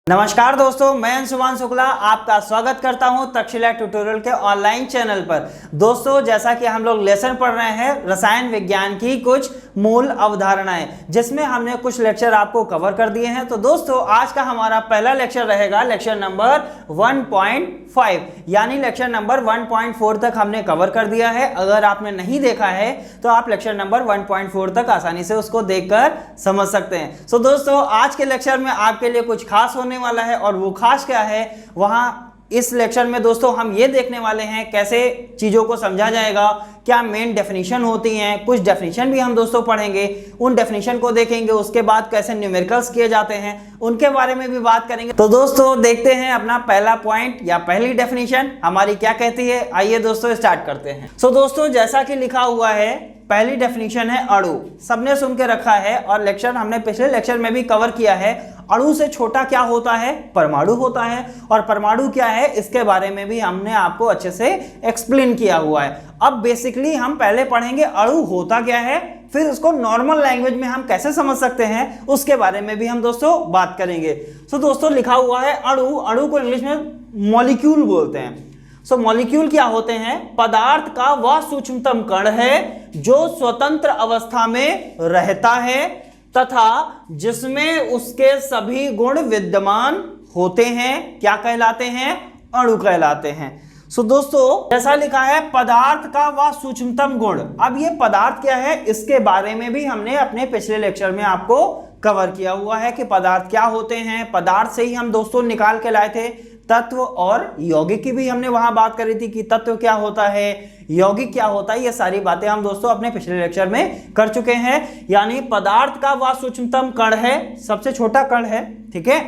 नमस्कार दोस्तों, मैं अंशुमान शुक्ला आपका स्वागत करता हूं तक्षशिला ट्यूटोरियल के ऑनलाइन चैनल पर। दोस्तों, जैसा कि हम लोग लेसन पढ़ रहे हैं रसायन विज्ञान की कुछ मूल अवधारणाएं, जिसमें हमने कुछ लेक्चर आपको कवर कर दिए हैं। तो दोस्तों, आज का हमारा पहला लेक्चर रहेगा लेक्चर नंबर 1.5, यानी लेक्चर नंबर 1.4 तक हमने कवर कर दिया है। अगर आपने नहीं देखा है तो आप लेक्चर नंबर 1.4 तक आसानी से उसको देखकर समझ सकते हैं। सो दोस्तों, आज के लेक्चर में आपके लिए कुछ खास होने वाला है, और वो खास क्या है वहां इस लेक्चर में दोस्तों हम ये देखने वाले हैं कैसे चीजों को समझा जाएगा, क्या मेन डेफिनेशन होती हैं, कुछ डेफिनेशन भी हम दोस्तों पढ़ेंगे, उन डेफिनेशन को देखेंगे। उसके बाद कैसे न्यूमेरिकल्स किए जाते हैं उनके बारे में भी बात करेंगे। तो दोस्तों, देखते हैं अपना पहला पॉइंट या पहली डेफिनेशन हमारी क्या कहती है। आइए दोस्तों स्टार्ट करते हैं। सो दोस्तों, जैसा कि लिखा हुआ है, पहली डेफिनेशन है अणु। सबने सुन के रखा है और लेक्चर हमने पिछले लेक्चर में भी कवर किया है। अणु से छोटा क्या होता है? परमाणु होता है। और परमाणु क्या है इसके बारे में भी हमने आपको अच्छे से एक्सप्लेन किया हुआ है। अब बेसिकली हम पहले पढ़ेंगे अणु होता क्या है, फिर उसको नॉर्मल लैंग्वेज में हम कैसे समझ सकते हैं उसके बारे में भी हम दोस्तों बात करेंगे। सो दोस्तों, लिखा हुआ है अणु। अणु को इंग्लिश में मॉलिक्यूल बोलते हैं। सो मॉलिक्यूल क्या होते हैं? पदार्थ का वह सूक्ष्मतम कण है जो स्वतंत्र अवस्था में रहता है तथा जिसमें उसके सभी गुण विद्यमान होते हैं। क्या कहलाते हैं? अणु कहलाते हैं। सो दोस्तों, जैसा लिखा है पदार्थ का वह सूक्ष्मतम गुण। अब ये पदार्थ क्या है इसके बारे में भी हमने अपने पिछले लेक्चर में आपको कवर किया हुआ है कि पदार्थ क्या होते हैं। पदार्थ से ही हम दोस्तों निकाल के लाए थे तत्व और यौगिक की भी हमने वहां बात करी थी कि तत्व क्या होता है, यौगिक क्या होता है। ये सारी बातें हम दोस्तों अपने पिछले लेक्चर में कर चुके हैं। यानी पदार्थ का वह सूक्ष्मतम कण है, सबसे छोटा कण है, ठीक है,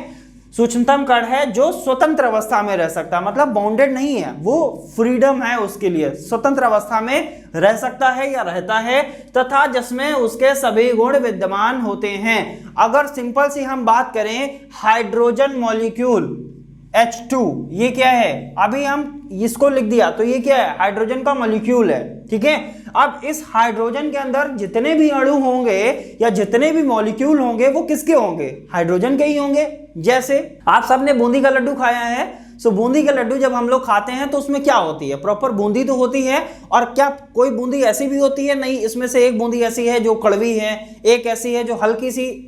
सूक्ष्मतम कण है जो स्वतंत्र अवस्था में रह सकता है, मतलब बाउंडेड नहीं है, वो फ्रीडम है उसके लिए, स्वतंत्र अवस्था में रह सकता है या रहता है, तथा जिसमें उसके सभी गुण विद्यमान होते हैं। अगर सिंपल सी हम बात करें, हाइड्रोजन मॉलिक्यूल H2 ये क्या है? अभी हम इसको लिख दिया तो ये क्या है? हाइड्रोजन का मॉलिक्यूल है, ठीक है। अब इस हाइड्रोजन के अंदर जितने भी अणु होंगे या जितने भी मॉलिक्यूल होंगे वो किसके होंगे? हाइड्रोजन के ही होंगे। जैसे आप सबने बूंदी का लड्डू खाया है। सो बूंदी का लड्डू जब हम लोग खाते हैं तो उसमें क्या होती है? प्रॉपर बूंदी तो होती है। और क्या कोई बूंदी ऐसी भी होती है? नहीं, इसमें से एक बूंदी ऐसी है जो कड़वी है, एक ऐसी है जो हल्की सी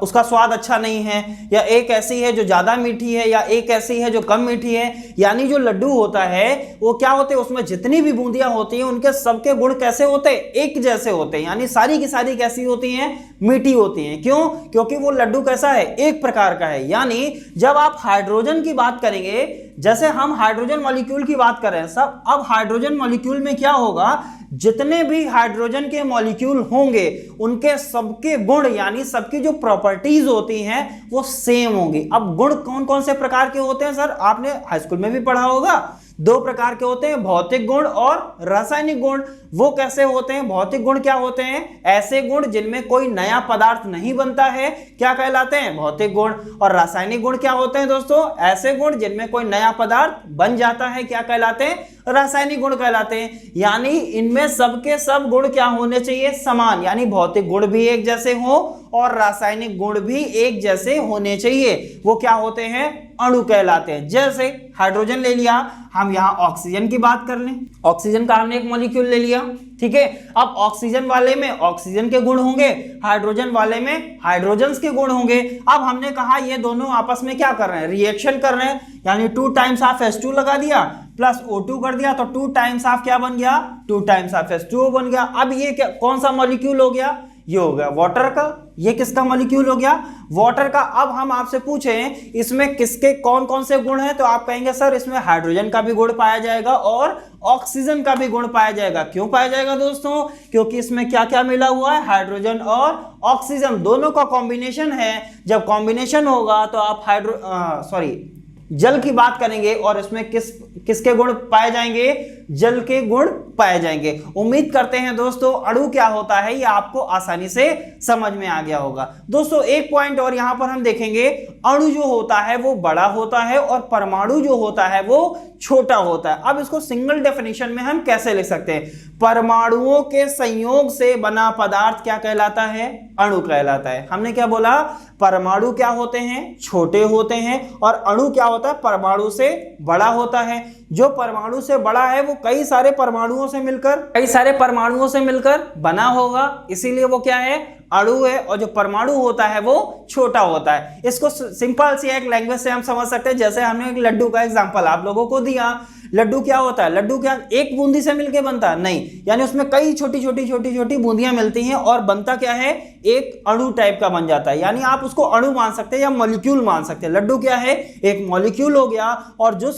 उसका स्वाद अच्छा नहीं है, या एक ऐसी है जो ज्यादा मीठी है, या एक ऐसी है जो कम मीठी है। यानी जो लड्डू होता है वो क्या होते हैं, उसमें जितनी भी बूंदियां होती हैं उनके सबके गुण कैसे होते हैं? एक जैसे होते हैं। यानी सारी की सारी कैसी होती हैं? मीठी होती हैं। क्यों? क्योंकि वो लड्डू कैसा है? एक प्रकार का है। यानी जब आप हाइड्रोजन की बात करेंगे, जैसे हम हाइड्रोजन मॉलिक्यूल की बात कर रहे हैं सब, अब हाइड्रोजन मॉलिक्यूल में क्या होगा? जितने भी हाइड्रोजन के मॉलिक्यूल होंगे उनके सबके गुण यानी सबकी जो प्रॉपर्टीज होती हैं वो सेम होंगी। अब गुण कौन कौन से प्रकार के होते हैं सर? आपने हाई स्कूल में भी पढ़ा होगा, दो प्रकार के होते हैं, भौतिक गुण और रासायनिक गुण। वो कैसे होते हैं? भौतिक गुण क्या होते हैं? ऐसे गुण जिनमें कोई नया पदार्थ नहीं बनता है, क्या कहलाते हैं? भौतिक गुण। और रासायनिक गुण क्या होते हैं दोस्तों? ऐसे गुण जिनमें कोई नया पदार्थ बन जाता है, क्या कहलाते हैं? रासायनिक गुण कहलाते हैं। यानी इनमें सबके सब गुण क्या होने चाहिए? समान। यानी भौतिक गुण भी एक जैसे हो और रासायनिक गुण भी एक जैसे होने चाहिए। वो क्या होते हैं? अणु कहलाते हैं। जैसे हाइड्रोजन ले लिया, हम यहां ऑक्सीजन की बात कर लें, ऑक्सीजन का हमने एक मॉलिक्यूल ले लिया, ठीक है। अब ऑक्सीजन वाले में ऑक्सीजन के गुण होंगे, हाइड्रोजन वाले में हाइड्रोजन्स के गुण होंगे। अब हमने कहा ये दोनों आपस में क्या कर रहे हैं? रिएक्शन कर रहे हैं। यानी 2 टाइम्स ऑफ H2 लगा दिया प्लस O2 कर दिया तो 2 टाइम्स ऑफ क्या बन गया? 2 टाइम्स ऑफ H2O बन गया। अब ये क्या कौन सा मॉलिक्यूल हो गया? ये हो गया वाटर का। ये किसका मॉलिक्यूल हो गया? वाटर का। अब हम आपसे पूछें इसमें किसके कौन कौन से गुण हैं, तो आप कहेंगे सर इसमें हाइड्रोजन का भी गुण पाया जाएगा और ऑक्सीजन का भी गुण पाया जाएगा। क्यों पाया जाएगा दोस्तों? क्योंकि इसमें क्या क्या मिला हुआ है? हाइड्रोजन और ऑक्सीजन दोनों का कॉम्बिनेशन है। जब कॉम्बिनेशन होगा तो आप जल की बात करेंगे और इसमें किसके गुण पाए जाएंगे? जल के गुण पाए जाएंगे। उम्मीद करते हैं दोस्तों अणु क्या होता है ये आपको आसानी से समझ में आ गया होगा। दोस्तों एक पॉइंट और यहां पर हम देखेंगे, अणु जो होता है वो बड़ा होता है और परमाणु जो होता है वो छोटा होता है। अब इसको सिंगल डेफिनेशन में हम कैसे लिख सकते हैं? परमाणुओं के संयोग से बना पदार्थ क्या कहलाता है? अणु कहलाता है। हमने क्या बोला? परमाणु क्या होते हैं? छोटे होते हैं। और अणु क्या होता है? परमाणु से बड़ा होता है। जो परमाणु से बड़ा है वो कई सारे परमाणुओं से मिलकर बना होगा, इसीलिए वो क्या है? अणु है। और जो परमाणु होता है वो छोटा होता है। इसको सिंपल सी एक लैंग्वेज से हम समझ सकते हैं, जैसे हमने एक लड्डू का एग्जांपल आप लोगों को दिया। लड्डू क्या होता है? लड्डू क्या एक बूंदी से मिलके बनता है? नहीं, यानी उसमें कई छोटी छोटी बूंदियां मिलती हैं और बनता क्या है? एक अणु टाइप का बन जाता है। यानी आप उसको अणु मान सकते हैं या मॉलिक्यूल मान सकते हैं। लड्डू क्या है? एक मॉलिक्यूल हो गया। और जो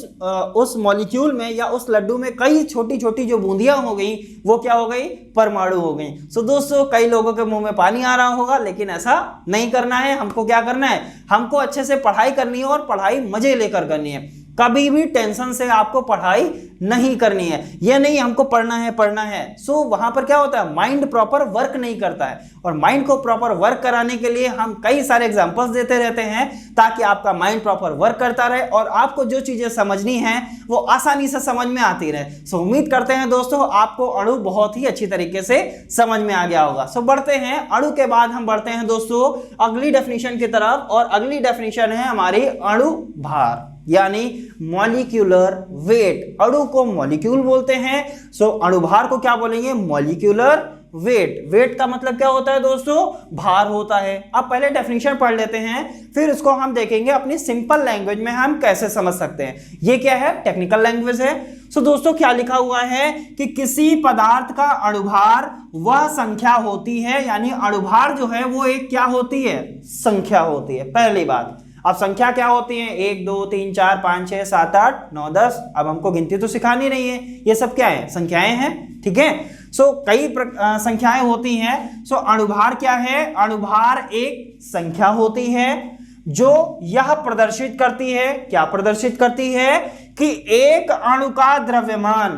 उस मॉलिक्यूल में या उस लड्डू में कई छोटी छोटी जो बूंदियां हो गई वो क्या हो गई? परमाणु हो गई। सो दोस्तों कई लोगों के मुंह में पानी आ रहा होगा, लेकिन ऐसा नहीं करना है। हमको क्या करना है? हमको अच्छे से पढ़ाई करनी है और पढ़ाई मजे लेकर करनी है। कभी भी टेंशन से आपको पढ़ाई नहीं करनी है। ये नहीं हमको पढ़ना है। सो वहां पर क्या होता है? माइंड प्रॉपर वर्क नहीं करता है। और माइंड को प्रॉपर वर्क कराने के लिए हम कई सारे एग्जांपल्स देते रहते हैं ताकि आपका माइंड प्रॉपर वर्क करता रहे और आपको जो चीजें समझनी है वो आसानी से समझ में आती रहे। सो उम्मीद करते हैं दोस्तों आपको अणु बहुत ही अच्छी तरीके से समझ में आ गया होगा। सो बढ़ते हैं अणु के बाद हम बढ़ते हैं दोस्तों अगली डेफिनेशन की तरफ। और अगली डेफिनेशन है हमारी अणु भार, यानी मॉलिक्यूलर वेट। अणु को मॉलिक्यूल बोलते हैं। सो अणुभार को क्या बोलेंगे? Molecular weight. वेट का मतलब क्या होता है दोस्तों? भार होता है। अब पहले डेफिनेशन पढ़ लेते हैं, फिर इसको हम देखेंगे अपनी सिंपल लैंग्वेज में हम कैसे समझ सकते हैं। ये क्या है? टेक्निकल लैंग्वेज है। सो दोस्तों क्या लिखा हुआ है कि किसी पदार्थ का अणुभार वह संख्या होती है, यानी अणुभार जो है वो एक क्या होती है? संख्या होती है। पहली बात। अब संख्या क्या होती है? 1 2 3 4 5 6 7 8 9 10। अब हमको गिनती तो सिखानी नहीं है, ये सब क्या है? संख्याएं हैं। ठीक है। सो कई संख्याएं होती हैं। सो अणुभार क्या है? अणुभार एक संख्या होती है जो यह प्रदर्शित करती है, क्या प्रदर्शित करती है? कि एक अणु का द्रव्यमान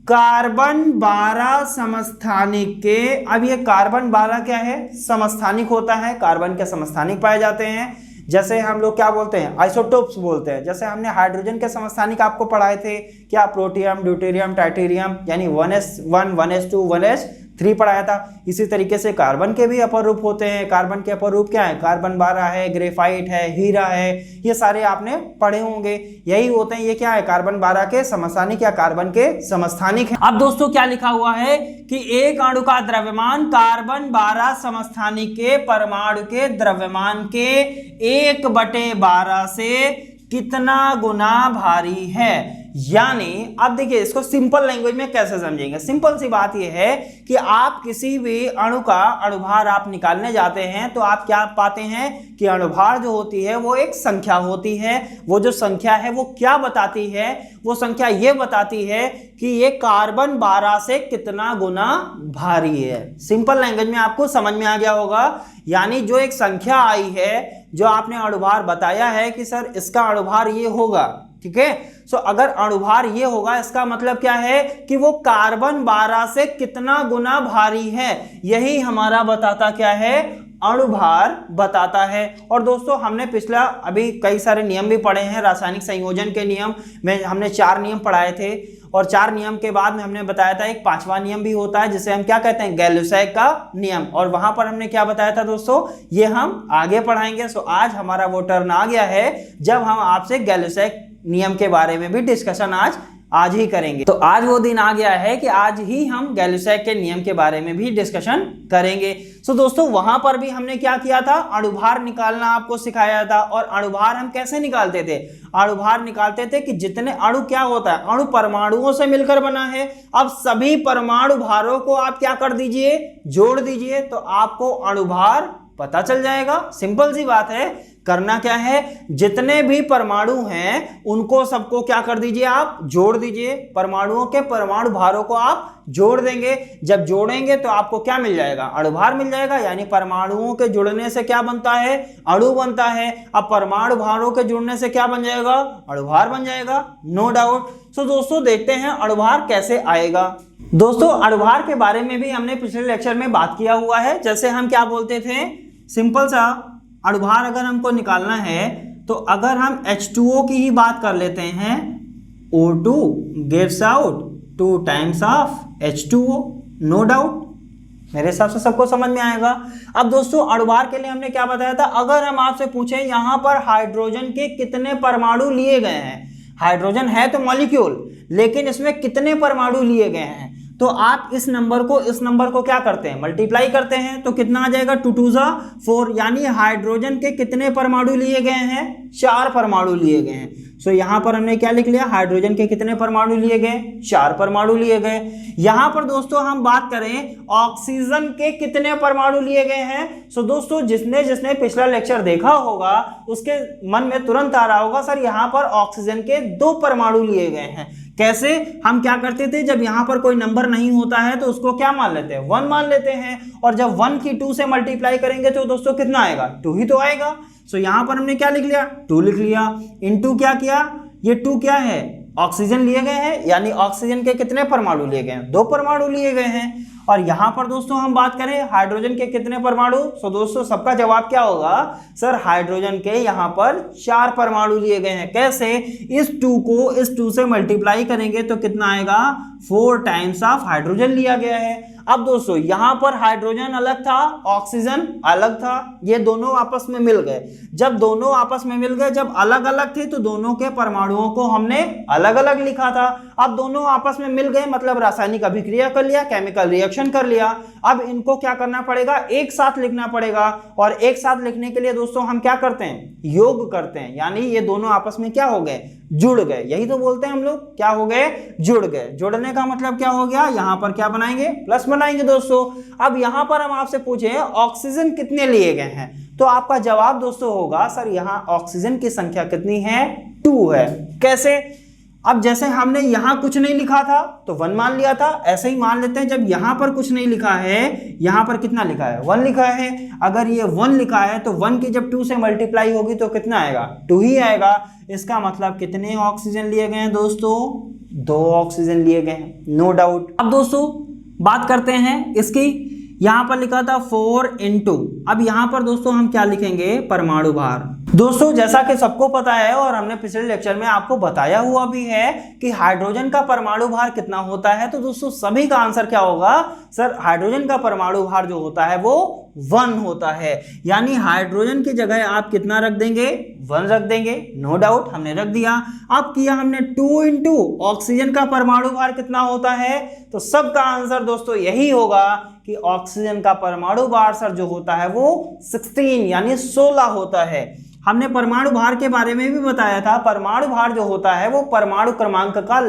कार्बन 12 समस्थानिक के। अब ये कार्बन 12 क्या है? समस्थानिक होता है। कार्बन के समस्थानिक पाए जाते हैं। जैसे हम लोग क्या बोलते हैं? आइसोटोप्स बोलते हैं। जैसे हमने हाइड्रोजन के समस्थानिक आपको पढ़ाए थे, क्या? प्रोटियम, ड्यूटेरियम, टाइटेरियम, यानी 1s1 1s2 1s3 पढ़ाया था। इसी तरीके से कार्बन के भी अपर रूप होते हैं। कार्बन के अपर रूप क्या है? कार्बन 12 है, ग्रेफाइट है, हीरा है, ये सारे आपने पढ़े होंगे। यही होते हैं। ये क्या है? कार्बन 12 के समस्थानिक या कार्बन के समस्थानिक है। अब दोस्तों क्या लिखा हुआ है कि एक अणु का द्रव्यमान कार्बन 12 समस्थानिक के परमाणु के द्रव्यमान के 1/12 से कितना गुना भारी है। यानी अब देखिए इसको सिंपल लैंग्वेज में कैसे समझेंगे। सिंपल सी बात यह है कि आप किसी भी अणु का अणुभार आप निकालने जाते हैं तो आप क्या पाते हैं कि अणुभार जो होती है वो एक संख्या होती है। वो जो संख्या है वो क्या बताती है? वो संख्या ये बताती है कि ये कार्बन 12 से कितना गुना भारी है। सिंपल लैंग्वेज में आपको समझ में आ गया होगा। यानी जो एक संख्या आई है, जो आपने अणुभार बताया है कि सर इसका अणुभार ये होगा, ठीक है। सो अगर अणुभार ये होगा इसका मतलब क्या है कि वो कार्बन 12 से कितना गुना भारी है, यही हमारा बताता क्या है? अणुभार बताता है। और दोस्तों हमने पिछला अभी कई सारे नियम भी पढ़े हैं। रासायनिक संयोजन के नियम में हमने 4 नियम पढ़ाए थे और 4 नियम के बाद में हमने बताया था एक 5वां नियम भी होता है जिसे हम क्या कहते हैं? गैलुसैक का नियम। और वहां पर हमने क्या बताया था दोस्तों? ये हम आगे पढ़ाएंगे। सो आज हमारा वो टर्न आ गया है जब हम आपसे गैलुसैक नियम के बारे में भी डिस्कशन आज ही करेंगे। तो आज वो दिन आ गया है कि आज ही हम गैलुसैक के नियम के बारे में भी डिस्कशन करेंगे। सो दोस्तों वहां पर भी हमने क्या किया था? अणुभार निकालना आपको सिखाया था। और अणुभार हम कैसे निकालते थे? अणुभार निकालते थे कि जितने अणु क्या होता है? अणु परमाणुओं से मिलकर बना है। अब सभी परमाणु भारों को आप क्या कर दीजिए? जोड़ दीजिए, तो आपको अणुभार पता चल जाएगा। सिंपल सी बात है। करना क्या है, जितने भी परमाणु हैं उनको सबको क्या कर दीजिए, आप जोड़ दीजिए। परमाणुओं के परमाणु भारों को आप जोड़ देंगे। जब जोड़ेंगे तो आपको क्या मिल जाएगा, अणुभार मिल जाएगा। यानी परमाणुओं के जुड़ने से क्या बनता है, अणु बनता है। अब परमाणु भारों के जुड़ने से क्या बन जाएगा, अणुभार बन जाएगा, नो डाउट। तो दोस्तों देखते हैं अणुभार कैसे आएगा। दोस्तों अणुभार के बारे में भी हमने पिछले लेक्चर में बात किया हुआ है। जैसे हम क्या बोलते थे, सिंपल सा अणुभार अगर हमको निकालना है तो अगर हम H2O की ही बात कर लेते हैं, O2 gives out 2 times of H2O, no doubt. मेरे हिसाब से सबको समझ में आएगा। अब दोस्तों अणुभार के लिए हमने क्या बताया था, अगर हम आपसे पूछें यहाँ पर हाइड्रोजन के कितने परमाणु लिए गए हैं, हाइड्रोजन है तो मॉलिक्यूल, लेकिन इसमें कितने परमाणु लिए गए हैं, तो आप इस नंबर को क्या करते हैं, मल्टीप्लाई करते हैं। तो कितना आ जाएगा, 2 2 4, यानी हाइड्रोजन के कितने परमाणु लिए गए हैं, 4 परमाणु लिए गए हैं। सो यहां पर हमने क्या लिख लिया, हाइड्रोजन के कितने परमाणु लिए गए, 4 परमाणु लिए गए। यहां पर दोस्तों हम बात करें ऑक्सीजन के कितने परमाणु लिए गए हैं। सो दोस्तों जिसने पिछला लेक्चर देखा होगा उसके मन में तुरंत आ रहा होगा, सर यहां पर ऑक्सीजन के 2 परमाणु लिए गए हैं। कैसे, हम क्या करते थे, जब यहां पर कोई नंबर नहीं होता है तो उसको क्या मान लेते हैं, 1 मान लेते हैं। और जब 1 की 2 से मल्टीप्लाई करेंगे तो दोस्तों कितना आएगा, 2 ही तो आएगा। सो यहां पर हमने क्या लिख लिया, 2 लिख लिया। इनटू क्या किया, ये 2 क्या है, ऑक्सीजन लिए गए हैं, यानी ऑक्सीजन के कितने परमाणु लिए गए हैं, 2 परमाणु लिए गए हैं। और यहां पर दोस्तों हम बात करें हाइड्रोजन के कितने परमाणु, सो दोस्तों सबका जवाब क्या होगा, सर हाइड्रोजन के यहां पर 4 परमाणु लिए गए हैं। कैसे, इस 2 को इस 2 से मल्टीप्लाई करेंगे तो कितना आएगा, 4 टाइम्स ऑफ हाइड्रोजन लिया गया है। अब दोस्तों यहां पर हाइड्रोजन अलग था, ऑक्सीजन अलग था, ये दोनों आपस में मिल गए। जब दोनों आपस में मिल गए, जब अलग अलग थे तो दोनों के परमाणुओं को हमने अलग अलग लिखा था। अब दोनों आपस में मिल गए मतलब रासायनिक अभिक्रिया कर लिया, केमिकल रिएक्शन कर लिया। अब इनको क्या करना पड़ेगा, एक साथ लिखना पड़ेगा। और एक साथ लिखने के लिए दोस्तों हम क्या करते हैं, योग करते हैं, यानी ये दोनों आपस में क्या हो गए, जुड़ गए। यही तो बोलते हैं हम लोग, क्या हो गए, जुड़ गए। जुड़ने का मतलब क्या हो गया, यहां पर क्या बनाएंगे, प्लस बनाएंगे दोस्तों। अब यहां पर हम आपसे पूछे ऑक्सीजन कितने लिए गए हैं, तो आपका जवाब दोस्तों होगा, सर यहां ऑक्सीजन की संख्या कितनी है, 2 है। कैसे, अब जैसे हमने यहां कुछ नहीं लिखा था तो 1 मान लिया था, ऐसे ही मान लेते हैं जब यहां पर कुछ नहीं लिखा है, यहां पर कितना लिखा है, 1 लिखा है। अगर ये 1 लिखा है तो 1 की जब 2 से मल्टीप्लाई होगी तो कितना आएगा, 2 ही आएगा। इसका मतलब कितने ऑक्सीजन लिए गए हैं दोस्तों, 2 ऑक्सीजन लिए गए हैं, नो डाउट। अब दोस्तों बात करते हैं इसकी, यहां पर लिखा था 4 × अब यहां पर दोस्तों हम क्या लिखेंगे, परमाणु भार। दोस्तों जैसा कि सबको पता है और हमने पिछले लेक्चर में आपको बताया हुआ भी है कि हाइड्रोजन का परमाणु भार कितना होता है, तो दोस्तों सभी का आंसर क्या होगा, सर हाइड्रोजन का परमाणु भार जो होता है वो 1 होता है। यानी हाइड्रोजन की जगह आप कितना रख देंगे, 1 रख देंगे, नो डाउट हमने रख दिया। अब किया हमने 2 × ऑक्सीजन का परमाणु भार कितना होता है, तो सबका आंसर दोस्तों यही होगा कि ऑक्सीजन का परमाणु भार सर जो होता है वो 16 यानी 16 होता है। हमने परमाणु भार के बारे में भी बताया था, परमाणु भार जो होता है वो परमाणु क्रमांक का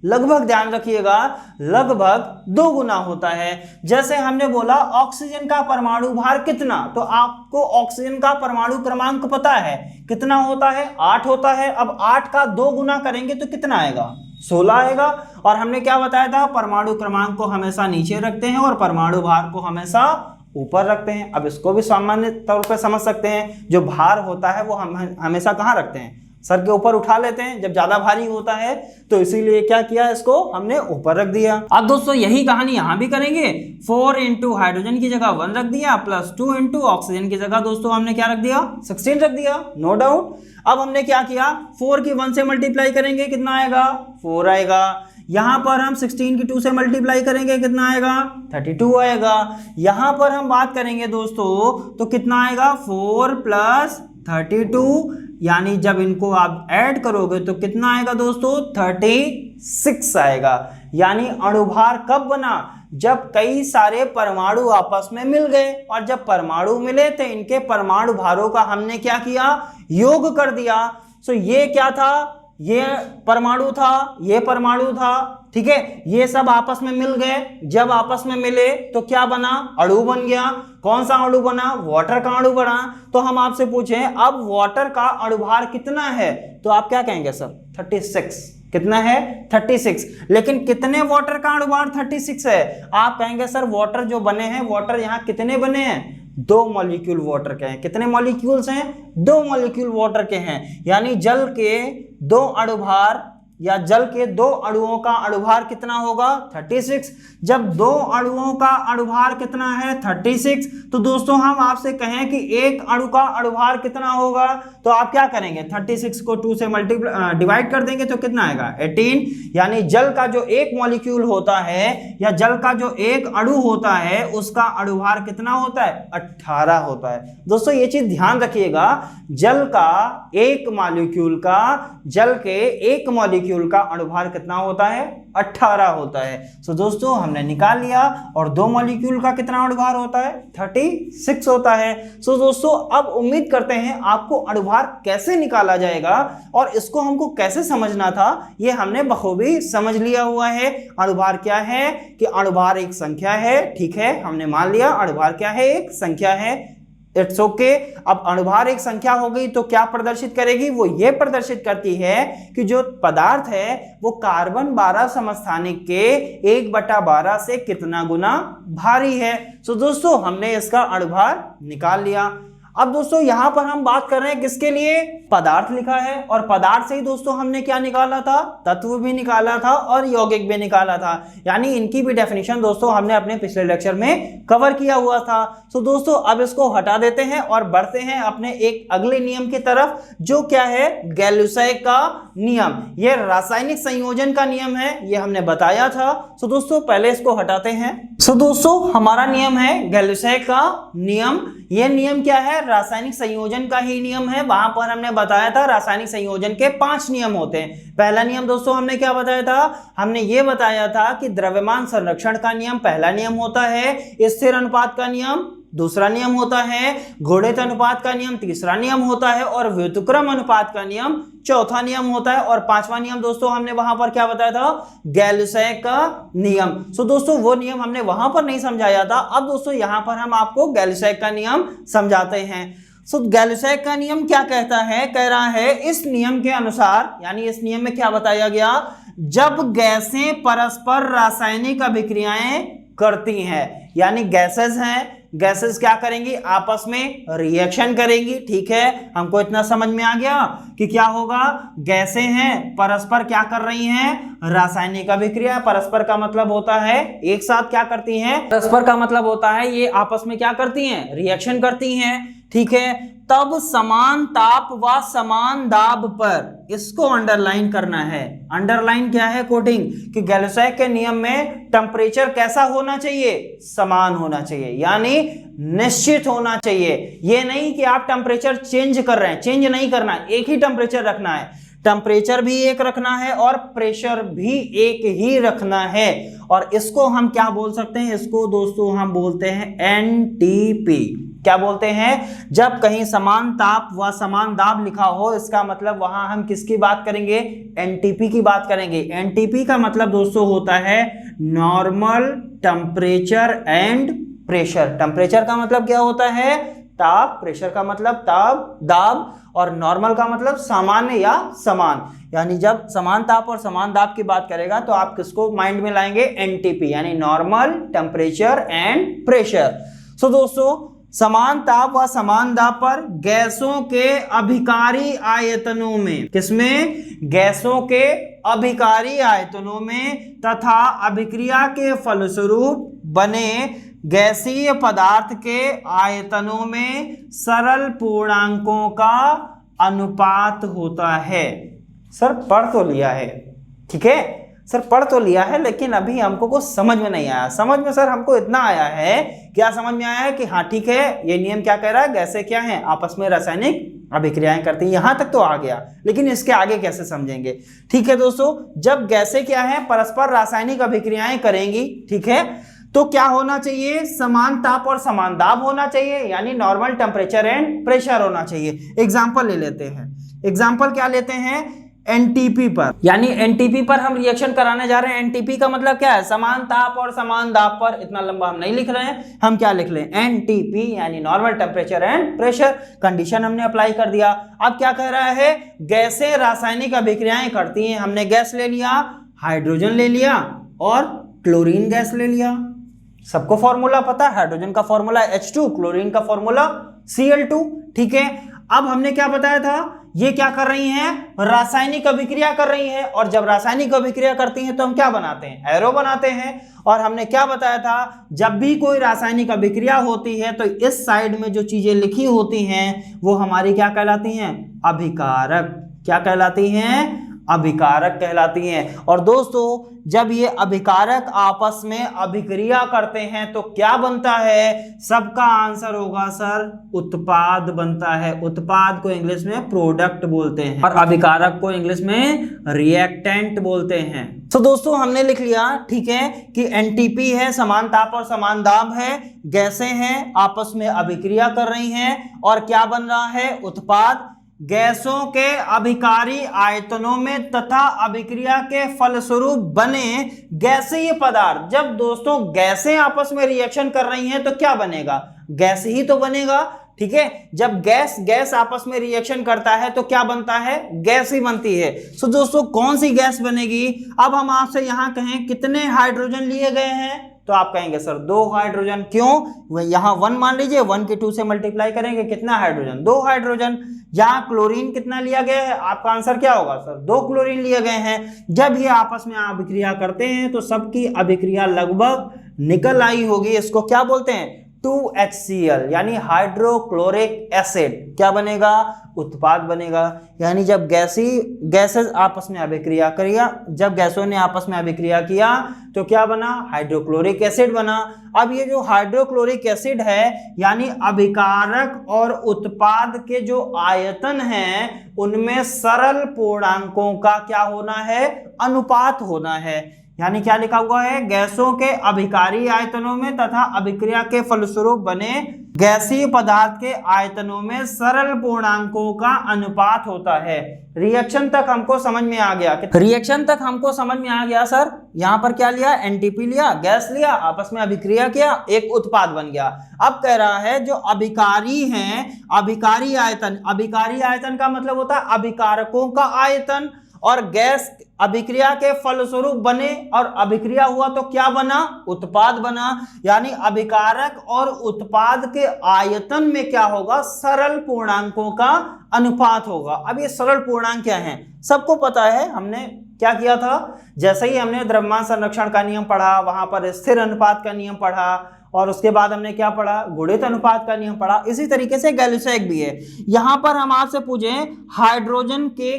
लगभग ध्यान रखिएगा, लगभग 2 गुना होता है। जैसे हमने बोला ऑक्सीजन का परमाणु भार कितना, तो आपको ऑक्सीजन का परमाणु क्रमांक पता है कितना होता है, 8 होता है। अब 8 का 2 गुना करेंगे तो कितना आएगा, 16 आएगा। और हमने क्या बताया था, परमाणु क्रमांक को हमेशा नीचे रखते हैं और परमाणु भार को हमेशा ऊपर रखते हैं। अब इसको भी सामान्य तौर पर समझ सकते हैं, जो भार होता है वो हम हमेशा कहाँ रखते हैं, सर के ऊपर उठा लेते हैं जब ज्यादा भारी होता है, तो इसीलिए क्या किया, इसको हमने ऊपर रख दिया। अब दोस्तों यही कहानी यहां भी करेंगे, 4 × हाइड्रोजन की जगह 1 रख दिया, प्लस 2 × ऑक्सीजन की जगह दोस्तों हमने क्या रख दिया, 16 रख दिया, नो डाउट। अब हमने क्या किया, 4 की 1 से मल्टीप्लाई करेंगे कितना आएगा, 4 आएगा। यहां पर हम 16 की 2 से मल्टीप्लाई करेंगे कितना आएगा, 32 आएगा। यहां पर हम बात करेंगे दोस्तों तो कितना आएगा, 4 + 32, यानी जब इनको आप ऐड करोगे तो कितना आएगा दोस्तों, 36 आएगा। यानी अणुभार कब बना, जब कई सारे परमाणु आपस में मिल गए, और जब परमाणु मिले तो इनके परमाणु भारों का हमने क्या किया, योग कर दिया। सो ये क्या था, ये परमाणु था, ये परमाणु था, ठीक है, ये सब आपस में मिल गए। जब आपस में मिले तो क्या बना, अणु बन गया। कौन सा अणु बना, वाटर का अणु बना। तो हम आपसे पूछें अब वाटर का अणुभार कितना है, तो आप क्या कहेंगे सर 36। कितना है 36। लेकिन कितने वाटर का अणुभार 36 है, आप कहेंगे सर वाटर जो बने हैं, वाटर यहाँ कितने बने हैं, 2 मॉलिक्यूल वाटर के हैं। कितने मॉलिक्यूल्स हैं, 2 मॉलिक्यूल वाटर के हैं। यानी जल के 2 अणुभार या जल के 2 अणुओं का अणुभार कितना होगा 36। जब 2 अणुओं का अणुभार कितना है 36, तो दोस्तों हम आपसे कहें कि एक अणु का अणुभार कितना होगा, तो आप क्या करेंगे 36 को 2 से डिवाइड कर देंगे तो कितना आएगा 18। यानी जल का जो एक मॉलिक्यूल होता है या जल का जो एक अणु होता है उसका अणुभार कितना होता है 18 होता है। दोस्तों ये चीज ध्यान रखिएगा, जल का एक मॉलिक्यूल का, जल के एक मॉलिक्यूल का अणुभार कितना होता है 18 होता है। सो दोस्तों हमने निकाल लिया। और 2 मॉलिक्यूल का कितना अणुभार होता है 36 होता है। सो दोस्तों अब उम्मीद करते हैं आपको अणुभार कैसे निकाला जाएगा और इसको हमको कैसे समझना था ये हमने बखूबी समझ लिया हुआ है। अणुभार क्या है कि अणुभार एक संख्या है, ठीक है, हमने मान लिया अणुभार क्या है, एक संख्या है। It's okay. अब अणुभार एक संख्या हो गई तो क्या प्रदर्शित करेगी, वो ये प्रदर्शित करती है कि जो पदार्थ है वो कार्बन 12 समस्थानिक के 1/12 से कितना गुना भारी है। सो दोस्तों हमने इसका अणुभार निकाल लिया। अब दोस्तों यहां पर हम बात कर रहे हैं किसके लिए, पदार्थ लिखा है और पदार्थ से ही दोस्तों हमने क्या निकाला था, तत्व भी निकाला था और यौगिक भी निकाला था। यानी इनकी भी डेफिनेशन दोस्तों हमने अपने पिछले लेक्चर में कवर किया हुआ था। सो दोस्तों अब इसको हटा देते हैं और बढ़ते हैं अपने एक अगले नियम की तरफ, जो क्या है गैलुसै का नियम। यह रासायनिक संयोजन का नियम है, यह हमने बताया था। सो दोस्तों पहले इसको हटाते हैं। सो दोस्तों हमारा नियम है गैलुसै का नियम। यह नियम क्या है, रासायनिक संयोजन का ही नियम है। वहां पर हमने बताया था रासायनिक संयोजन के 5 नियम होते हैं। पहला नियम दोस्तों हमने क्या बताया था, हमने ये बताया था कि द्रव्यमान संरक्षण का नियम पहला नियम होता है, स्थिर अनुपात का नियम दूसरा नियम होता है, घूर्णित अनुपात का नियम तीसरा नियम होता है और व्युत्क्रम अनुपात का नियम चौथा नियम होता है। और 5वां नियम दोस्तों हमने वहां पर क्या बताया था, गैलुसै का नियम। सो दोस्तों वो नियम हमने वहां पर नहीं समझाया था। अब दोस्तों यहां पर हम आपको गैलुसै का नियम समझाते हैं। सो गैलुसै का नियम क्या कहता है, कह रहा है इस नियम के अनुसार, यानी इस नियम में क्या बताया गया, जब गैसें परस्पर रासायनिक अभिक्रियाएं करती हैं, यानी गैसेस हैं, गैसेस क्या करेंगी आपस में रिएक्शन करेंगी, ठीक है, हमको इतना समझ में आ गया कि क्या होगा, गैसें हैं परस्पर क्या कर रही हैं रासायनिक अभिक्रिया। परस्पर का मतलब होता है एक साथ क्या करती हैं, परस्पर का मतलब होता है ये आपस में क्या करती हैं, रिएक्शन करती हैं, ठीक है। तब समान ताप व समान दाब पर, इसको अंडरलाइन करना है। अंडरलाइन क्या है, कोटिंग, कि गैलुसै के नियम में टेम्परेचर कैसा होना चाहिए, समान होना चाहिए, यानी निश्चित होना चाहिए। ये नहीं कि आप टेम्परेचर चेंज कर रहे हैं, चेंज नहीं करना, एक ही टेम्परेचर रखना है। टेम्परेचर भी एक रखना है और प्रेशर भी एक ही रखना है। और इसको हम क्या बोल सकते हैं, इसको दोस्तों हम बोलते हैं एनटीपी। क्या बोलते हैं, जब कहीं समान ताप व समान दाब लिखा हो, इसका मतलब वहां हम किसकी बात करेंगे, एनटीपी की बात करेंगे। एनटीपी का मतलब दोस्तों होता है normal temperature and pressure. Temperature का मतलब क्या होता है, ताप, प्रेशर का मतलब ताप दाब, और नॉर्मल का मतलब सामान्य या समान। यानी जब समान ताप और समान दाब की बात करेगा तो आप किसको माइंड में लाएंगे, एनटीपी, यानी नॉर्मल टेम्परेचर एंड प्रेशर। सो दोस्तों समान ताप व समान दाब पर गैसों के अभिकारी आयतनों में, किसमें, गैसों के अभिकारी आयतनों में तथा अभिक्रिया के फलस्वरूप बने गैसीय पदार्थ के आयतनों में सरल पूर्णांकों का अनुपात होता है। सर पढ़ तो लिया है, ठीक है सर, पढ़ तो लिया है, लेकिन अभी हमको कुछ समझ में नहीं आया। समझ में सर हमको इतना आया है, क्या समझ में आया है कि हाँ ठीक है, ये नियम क्या कह रहा है, गैसें क्या हैं आपस में रासायनिक अभिक्रियाएं करती हैं, यहां तक तो आ गया, लेकिन इसके आगे कैसे समझेंगे। ठीक है दोस्तों, जब गैसें क्या है परस्पर रासायनिक अभिक्रियाएं करेंगी, ठीक है, तो क्या होना चाहिए, समान ताप और समान दाब होना चाहिए, यानी नॉर्मल टेम्परेचर एंड प्रेशर होना चाहिए। एग्जाम्पल ले लेते हैं। एग्जाम्पल क्या लेते हैं, एनटीपी पर, यानी एनटीपी पर हम रिएक्शन कराने जा रहे हैं। एनटीपी का मतलब क्या है? समान ताप और समान दाब पर। इतना लंबा हम नहीं लिख रहे हैं, हम क्या लिख लें? एनटीपी यानी normal temperature and pressure. Condition हमने अप्लाई कर दिया। अब क्या कह रहा है? गैसें रासायनिक अभिक्रियाएं करती हैं। हमने गैस ले लिया, हाइड्रोजन ले लिया और क्लोरीन गैस ले लिया। सबको फॉर्मूला पता है, हाइड्रोजन का फॉर्मूला H2, क्लोरीन का फॉर्मूला Cl2। ठीक है, अब हमने क्या बताया था? ये क्या कर रही हैं? रासायनिक अभिक्रिया कर रही हैं। और जब रासायनिक अभिक्रिया करती हैं तो हम क्या बनाते हैं? एरो बनाते हैं। और हमने क्या बताया था? जब भी कोई रासायनिक अभिक्रिया होती है तो इस साइड में जो चीजें लिखी होती हैं वो हमारी क्या कहलाती हैं? अभिकारक। क्या कहलाती हैं? अभिकारक कहलाती हैं। और दोस्तों, जब ये अभिकारक आपस में अभिक्रिया करते हैं तो क्या बनता है? सबका आंसर होगा सर उत्पाद बनता है। उत्पाद को इंग्लिश में प्रोडक्ट बोलते हैं और अभिकारक को इंग्लिश में रिएक्टेंट बोलते हैं। तो दोस्तों, हमने लिख लिया, ठीक है, कि एनटीपी है, समान ताप और समान दाब है, गैसें हैं, आपस में अभिक्रिया कर रही हैं और क्या बन रहा है? उत्पाद। गैसों के अभिकारी आयतनों में तथा अभिक्रिया के फलस्वरूप बने गैसीय पदार्थ। जब दोस्तों गैसें आपस में रिएक्शन कर रही हैं तो क्या बनेगा? गैस ही तो बनेगा। ठीक है, जब गैस आपस में रिएक्शन करता है तो क्या बनता है? गैस ही बनती है। सो दोस्तों, कौन सी गैस बनेगी? अब हम आपसे यहां कहें कितने हाइड्रोजन लिए गए हैं तो आप कहेंगे सर 2 हाइड्रोजन। क्यों? यहाँ 1 मान लीजिए, 1 के 2 से मल्टीप्लाई करेंगे, कितना हाइड्रोजन? 2 हाइड्रोजन। यहाँ क्लोरीन कितना लिया गया है? आपका आंसर क्या होगा सर? 2 क्लोरीन लिए गए हैं। जब ये आपस में अभिक्रिया करते हैं तो सबकी अभिक्रिया लगभग निकल आई होगी। इसको क्या बोलते हैं? 2HCl यानी हाइड्रोक्लोरिक एसिड। क्या बनेगा? उत्पाद बनेगा। यानी जब गैसेस आपस में अभिक्रिया किया, जब गैसों ने आपस में अभिक्रिया किया तो क्या बना? हाइड्रोक्लोरिक एसिड बना। अब ये जो हाइड्रोक्लोरिक एसिड है यानी अभिकारक और उत्पाद के जो आयतन हैं उनमें सरल पूर्णांकों का क्या होना है? अनुपात होना है। यानी क्या लिखा हुआ है? गैसों के अभिकारी आयतनों में तथा अभिक्रिया के फलस्वरूप बने गैसीय पदार्थ के आयतनों में सरल पूर्णांकों का अनुपात होता है। रिएक्शन तक हमको समझ में आ गया। रिएक्शन तक हमको समझ में आ गया सर। यहां पर क्या लिया? एनटीपी लिया, गैस लिया, आपस में अभिक्रिया किया, एक उत्पाद बन गया। अब कह रहा है जो अभिकारी हैं, अभिकारी आयतन। अभिकारी आयतन का मतलब होता है अभिकारकों का आयतन। और गैस अभिक्रिया के फलस्वरूप बने और अभिक्रिया हुआ तो क्या बना? उत्पाद बना। यानी अभिकारक और उत्पाद के आयतन में क्या होगा? सरल पूर्णांकों का अनुपात होगा। अब ये सरल पूर्णांक क्या है? सबको पता है। हमने क्या किया था? जैसे ही हमने द्रव्यमान संरक्षण का नियम पढ़ा, वहां पर स्थिर अनुपात का नियम पढ़ा और उसके बाद हमने क्या पढ़ा? गुणित अनुपात का नियम पढ़ा। इसी तरीके से गैल्यूसेक भी है। यहां पर हम आपसे पूछें हाइड्रोजन के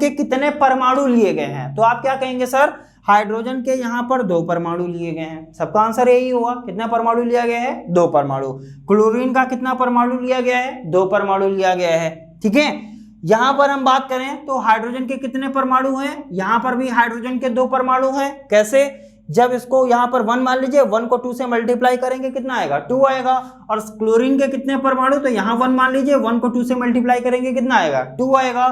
कितने परमाणु लिए गए हैं तो आप क्या कहेंगे सर? हाइड्रोजन के यहां पर 2 परमाणु लिए गए हैं। सबका आंसर यही हुआ। कितना परमाणु लिया गया है? 2 परमाणु। क्लोरीन का कितना परमाणु लिया गया है? 2 परमाणु लिया गया है। ठीक है, यहां पर हम बात करें तो हाइड्रोजन के कितने परमाणु हैं? यहां पर भी हाइड्रोजन के 2 परमाणु हैं। कैसे? जब इसको यहां पर 1 मान लीजिए, 1 को 2 से मल्टीप्लाई करेंगे कितना आएगा? 2 आएगा। और क्लोरीन के कितने परमाणु? तो यहां 1 मान लीजिए, 1 को 2 से मल्टीप्लाई करेंगे कितना आएगा? 2 आएगा।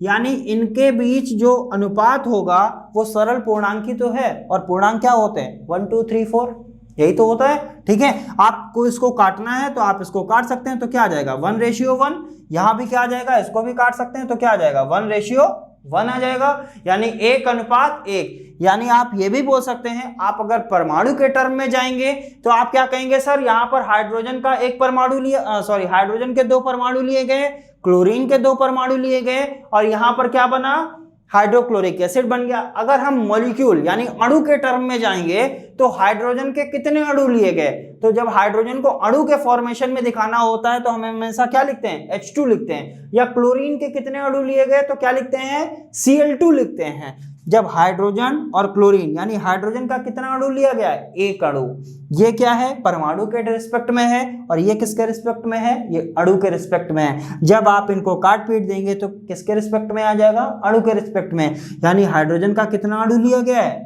यानी इनके बीच जो अनुपात होगा वो सरल पूर्णांक ही तो है। और पूर्णांक क्या होते हैं? 1 2 3 4, यही तो होता है। ठीक है, आपको इसको काटना है तो आप इसको काट सकते हैं तो क्या आ जाएगा? 1:1। यहां भी क्या आ जाएगा? इसको भी काट सकते हैं तो क्या आ जाएगा? 1:1 आ जाएगा। यानी 1:1। यानी आप ये भी बोल सकते हैं, आप अगर परमाणु के टर्म में जाएंगे तो आप क्या कहेंगे सर? यहां पर हाइड्रोजन का 1 परमाणु लिया, हाइड्रोजन के 2 परमाणु लिए गए, क्लोरीन के 2 परमाणु लिए गए और यहां पर क्या बना? हाइड्रोक्लोरिक एसिड बन गया। अगर हम मॉलिक्यूल यानी अणु के टर्म में जाएंगे तो हाइड्रोजन के कितने अणु लिए गए? तो जब हाइड्रोजन को अणु के फॉर्मेशन में दिखाना होता है तो हम हमेशा क्या लिखते हैं? H2 लिखते हैं। या क्लोरीन के कितने अणु लिए गए तो क्या लिखते हैं? Cl2 लिखते हैं। जब हाइड्रोजन और क्लोरीन यानी हाइड्रोजन का कितना अणु लिया गया है? 1 अणु। ये क्या है? परमाणु के रिस्पेक्ट में है और ये किसके रिस्पेक्ट में है? ये अणु के रिस्पेक्ट में है। जब आप इनको काट पीट देंगे तो किसके रिस्पेक्ट में आ जाएगा? अणु के रिस्पेक्ट में। यानी हाइड्रोजन का कितना अणु लिया गया है?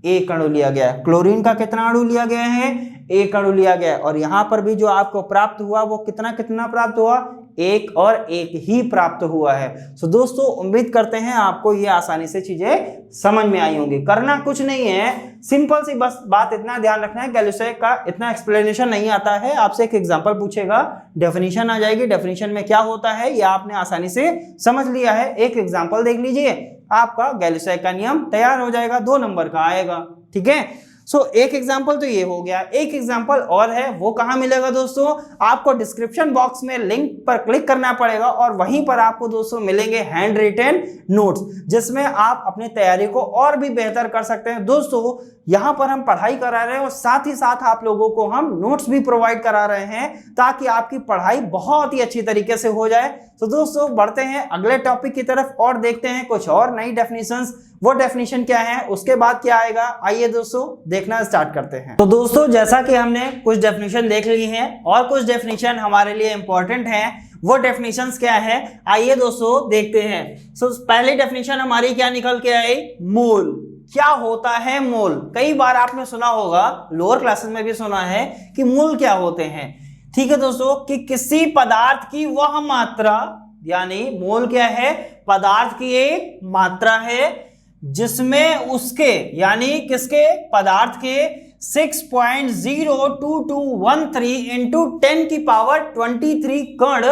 1 अणु लिया गया है। क्लोरीन का कितना अणु लिया गया है? 1 अणु लिया गया है। और यहां पर भी जो आपको प्राप्त हुआ वो कितना प्राप्त हुआ? एक और एक ही प्राप्त हुआ है। तो दोस्तों उम्मीद करते हैं आपको ये आसानी से चीजें समझ में आई होंगी। करना कुछ नहीं है, सिंपल सी बस बात इतना ध्यान रखना है, गैलिलियो का इतना एक्सप्लेनेशन नहीं आता है। आपसे एक एग्जांपल पूछेगा, डेफिनेशन आ जाएगी, डेफिनेशन में क्या होता है ये आपने आसानी से समझ लिया है। एक एग्जांपल देख लीजिए, आपका गैलिलियो का नियम तैयार हो जाएगा, 2 नंबर का आएगा। ठीक है, सो एक एग्जाम्पल तो ये हो गया। एक एग्जाम्पल और है, वो कहाँ मिलेगा दोस्तों? आपको डिस्क्रिप्शन बॉक्स में लिंक पर क्लिक करना पड़ेगा और वहीं पर आपको दोस्तों मिलेंगे हैंड रिटन नोट्स, जिसमें आप अपनी तैयारी को और भी बेहतर कर सकते हैं। दोस्तों यहाँ पर हम पढ़ाई करा रहे हैं और साथ ही साथ आप लोगों को हम नोट्स भी प्रोवाइड करा रहे हैं ताकि आपकी पढ़ाई बहुत ही अच्छी तरीके से हो जाए। तो दोस्तों बढ़ते हैं अगले टॉपिक की तरफ और देखते हैं कुछ और नई डेफिनेशंस। वो डेफिनेशन क्या है, उसके बाद क्या आएगा, आइए दोस्तों देखना स्टार्ट करते हैं। तो दोस्तों जैसा कि हमने कुछ डेफिनेशन देख ली हैं और कुछ डेफिनेशन हमारे लिए इंपॉर्टेंट हैं, वो डेफिनेशंस क्या है आइए दोस्तों देखते हैं। सो पहली डेफिनेशन हमारी क्या निकल के आई, मोल। क्या होता है मोल? कई बार आपने सुना होगा, लोअर क्लासेस में भी सुना है कि मोल क्या होते हैं। ठीक है दोस्तों, कि किसी पदार्थ की वह मात्रा, यानी मोल क्या है, पदार्थ की एक मात्रा है जिसमें उसके यानी किसके, पदार्थ के 6.02213 इंटू 10 की पावर 23 कण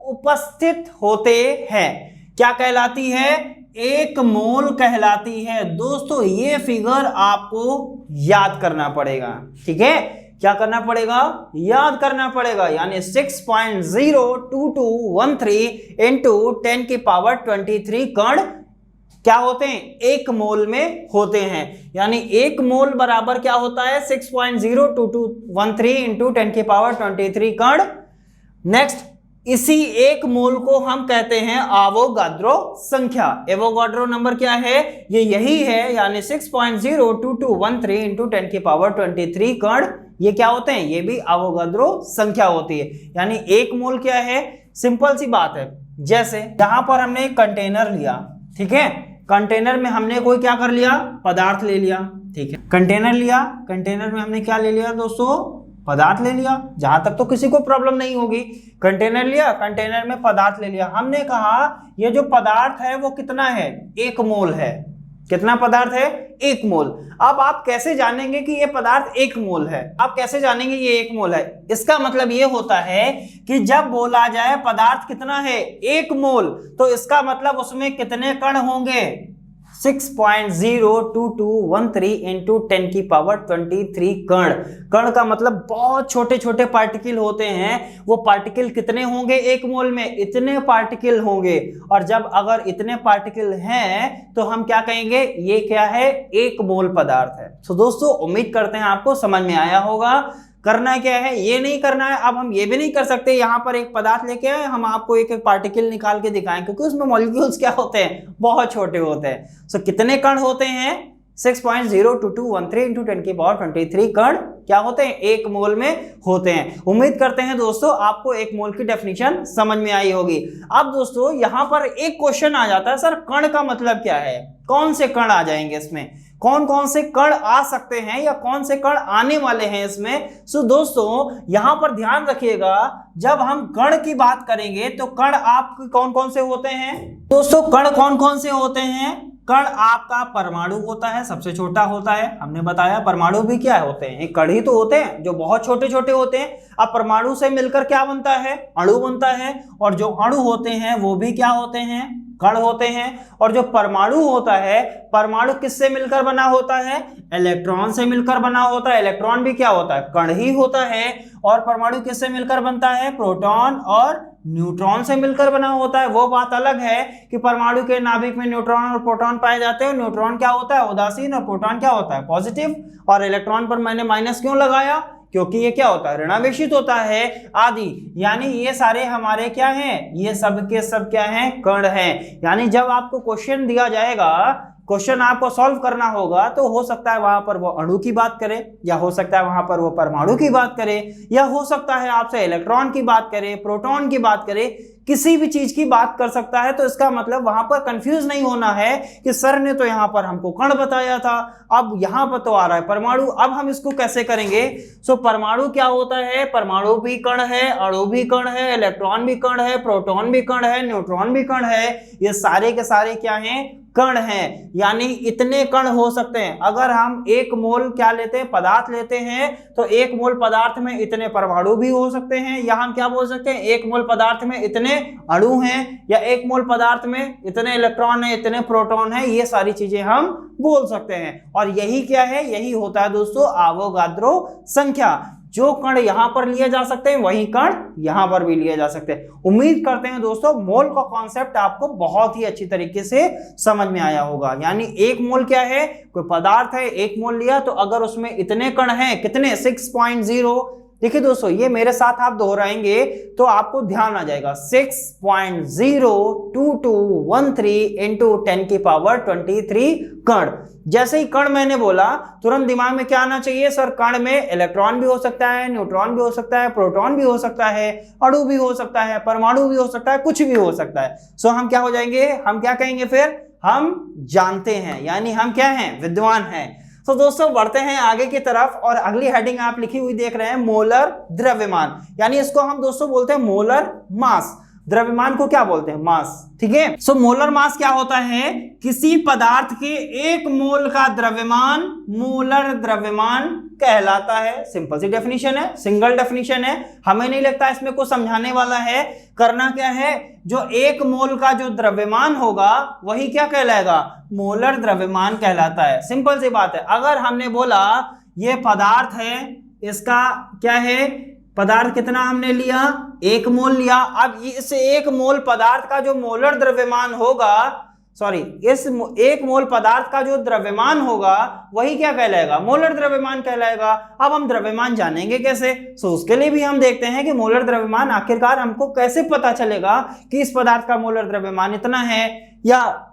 उपस्थित होते हैं। क्या कहलाती है? एक मोल कहलाती है। दोस्तों ये फिगर आपको याद करना पड़ेगा। ठीक है, क्या करना पड़ेगा, याद करना पड़ेगा। यानी 6.02213 इंटू 10 की पावर 23 कण क्या होते हैं, एक मोल में होते हैं। यानी एक मोल बराबर क्या होता है, 6.02213 इंटू 10 की पावर 23 कण। नेक्स्ट, इसी एक मोल को हम कहते हैं आवोगाद्रो संख्या। एवोगाड्रो नंबर क्या है, ये यही है। यानी 6.02213 इंटू 10 की पावर 23 कण, ये क्या होते हैं, ये भी आवोगाद्रो संख्या होती है। यानी एक मोल क्या है, सिंपल सी बात है। जैसे यहां पर हमने एक कंटेनर लिया, ठीक है, कंटेनर में हमने कोई क्या कर लिया, पदार्थ ले लिया। ठीक है, कंटेनर लिया, कंटेनर में हमने क्या ले लिया दोस्तों, पदार्थ ले लिया। जहां तक तो किसी को प्रॉब्लम नहीं होगी, कंटेनर लिया, कंटेनर में पदार्थ ले लिया। हमने कहा ये जो पदार्थ है वो कितना है, 1 मोल है। कितना पदार्थ है, 1 मोल। अब आप कैसे जानेंगे कि ये पदार्थ 1 मोल है? आप कैसे जानेंगे ये 1 मोल है? इसका मतलब ये होता है कि जब बोला जाए पदार्थ कितना है, 1 मोल, तो इसका मतलब उसमें कितने कण होंगे, 6.02213 इंटू 10 की पावर 23 कण। कण का मतलब बहुत छोटे छोटे पार्टिकल होते हैं। वो पार्टिकल कितने होंगे 1 मोल में, इतने पार्टिकल होंगे। और जब अगर इतने पार्टिकल हैं तो हम क्या कहेंगे, ये क्या है, 1 मोल पदार्थ है। तो दोस्तों उम्मीद करते हैं आपको समझ में आया होगा। करना क्या है, ये नहीं करना है। अब हम ये भी नहीं कर सकते यहाँ पर एक पदार्थ लेके आए, हम आपको एक एक पार्टिकल निकाल के दिखाएं, क्योंकि उसमें मॉलिक्यूल्स क्या होते हैं, बहुत छोटे होते हैं। सो कितने कण होते हैं, 6.02213 इंटू 10 की पावर 23 कण क्या होते हैं, 1 मोल में होते हैं। उम्मीद करते हैं दोस्तों आपको 1 मोल की डेफिनेशन समझ में आई होगी। अब दोस्तों यहाँ पर एक क्वेश्चन आ जाता है, सर कण का मतलब क्या है, कौन से कण आ जाएंगे इसमें, कौन कौन से कण आ सकते हैं या कौन से कण आने वाले हैं इसमें। सो दोस्तों यहां पर ध्यान रखिएगा, जब हम कण की बात करेंगे तो कण आपके कौन कौन से होते हैं दोस्तों, कण कौन कौन से होते हैं। कण आपका परमाणु होता है, सबसे छोटा होता है। हमने बताया परमाणु भी क्या होते हैं, एक कण ही तो होते हैं जो बहुत छोटे छोटे होते हैं। अब परमाणु से मिलकर क्या बनता है, अणु बनता है। और जो अणु होते हैं वो भी क्या होते हैं, कण होते हैं। और जो परमाणु होता है, परमाणु किससे मिलकर बना होता है, इलेक्ट्रॉन से मिलकर बना होता है। इलेक्ट्रॉन भी क्या होता है, कण ही होता है। और परमाणु किससे मिलकर बनता है, प्रोटॉन और न्यूट्रॉन से मिलकर बना होता है। वो बात अलग है कि परमाणु के नाभिक में न्यूट्रॉन और प्रोटॉन पाए जाते हैं। न्यूट्रॉन क्या होता है, उदासीन, और प्रोटॉन क्या होता है, पॉजिटिव। और इलेक्ट्रॉन पर मैंने माइनस क्यों लगाया, क्योंकि ये क्या होता है, ऋणावेशित होता है आदि। यानी ये सारे हमारे क्या हैं, ये सब के सब क्या हैं, कण हैं। यानी जब आपको क्वेश्चन दिया जाएगा, क्वेश्चन आपको सॉल्व करना होगा तो हो सकता है वहां पर वो अणु की बात करे, या हो सकता है वहां पर वो परमाणु की बात करे, या हो सकता है आपसे इलेक्ट्रॉन की बात करे, प्रोटॉन की बात करे, किसी भी चीज की बात कर सकता है। तो इसका मतलब वहां पर कंफ्यूज नहीं होना है कि सर ने तो यहां पर हमको कण बताया था, अब यहां पर तो आ रहा है परमाणु, अब हम इसको कैसे करेंगे। सो परमाणु क्या होता है, परमाणु भी कण है, अणु भी कण है, इलेक्ट्रॉन भी कण है, प्रोटॉन भी कण है, न्यूट्रॉन भी कण है, ये सारे के सारे क्या हैं, कण हैं। यानी इतने कण हो सकते हैं। अगर हम एक मोल क्या लेते हैं, पदार्थ लेते हैं, तो एक मोल पदार्थ में इतने परमाणु भी हो सकते हैं, या हम क्या बोल सकते हैं, एक मोल पदार्थ में इतने अणु हैं, या एक मोल पदार्थ में इतने इलेक्ट्रॉन है, इतने प्रोटॉन है, ये सारी चीजें हम बोल सकते हैं। और यही क्या है, यही होता है दोस्तों आवोगाद्रो संख्या। जो कण यहां पर लिए जा सकते हैं वही कण यहां पर भी लिए जा सकते हैं। उम्मीद करते हैं दोस्तों मोल का कॉन्सेप्ट आपको बहुत ही अच्छी तरीके से समझ में आया होगा। यानी एक मोल क्या है, कोई पदार्थ है, एक मोल लिया तो अगर उसमें इतने कण हैं, कितने 6.0, देखिए दोस्तों ये मेरे साथ आप दोहराएंगे तो आपको ध्यान आ जाएगा, 6.02213 इंटू 10⁻23 कण। जैसे ही कण मैंने बोला तुरंत दिमाग में क्या आना चाहिए, सर कण में इलेक्ट्रॉन भी हो सकता है, न्यूट्रॉन भी हो सकता है, प्रोटॉन भी हो सकता है, अणु भी हो सकता है, परमाणु भी हो सकता है, कुछ भी हो सकता है। सो हम क्या हो जाएंगे, हम क्या कहेंगे फिर, हम जानते हैं, यानी हम क्या हैं, विद्वान हैं। तो दोस्तों बढ़ते हैं आगे की तरफ और अगली हेडिंग आप लिखी हुई देख रहे हैं मोलर द्रव्यमान, यानी इसको हम दोस्तों बोलते हैं मोलर मास। द्रव्यमान को क्या बोलते हैं, मास। ठीक है, सो मोलर मास क्या होता है, किसी पदार्थ के एक मोल का द्रव्यमान मोलर द्रव्यमान कहलाता है। सिंपल सी डेफिनेशन है, सिंगल डेफिनेशन है, हमें नहीं लगता इसमें कुछ समझाने वाला है। करना क्या है, जो एक मोल का जो द्रव्यमान होगा वही क्या कहलाएगा, मोलर द्रव्यमान कहलाता है। सिंपल सी बात है। अगर हमने बोला ये पदार्थ है, इसका क्या है, पदार्थ कितना हमने लिया, एक मोल लिया, अब इस एक मोल पदार्थ का जो मोलर द्रव्यमान होगा, सॉरी इस एक मोल पदार्थ का जो द्रव्यमान होगा वही क्या कहलाएगा, मोलर द्रव्यमान कहलाएगा। अब हम द्रव्यमान जानेंगे कैसे, सो उसके लिए भी हम देखते हैं कि मोलर द्रव्यमान आखिरकार हमको कैसे पता चलेगा कि इस पदार्थ का मोलर द्रव्यमान इतना है। या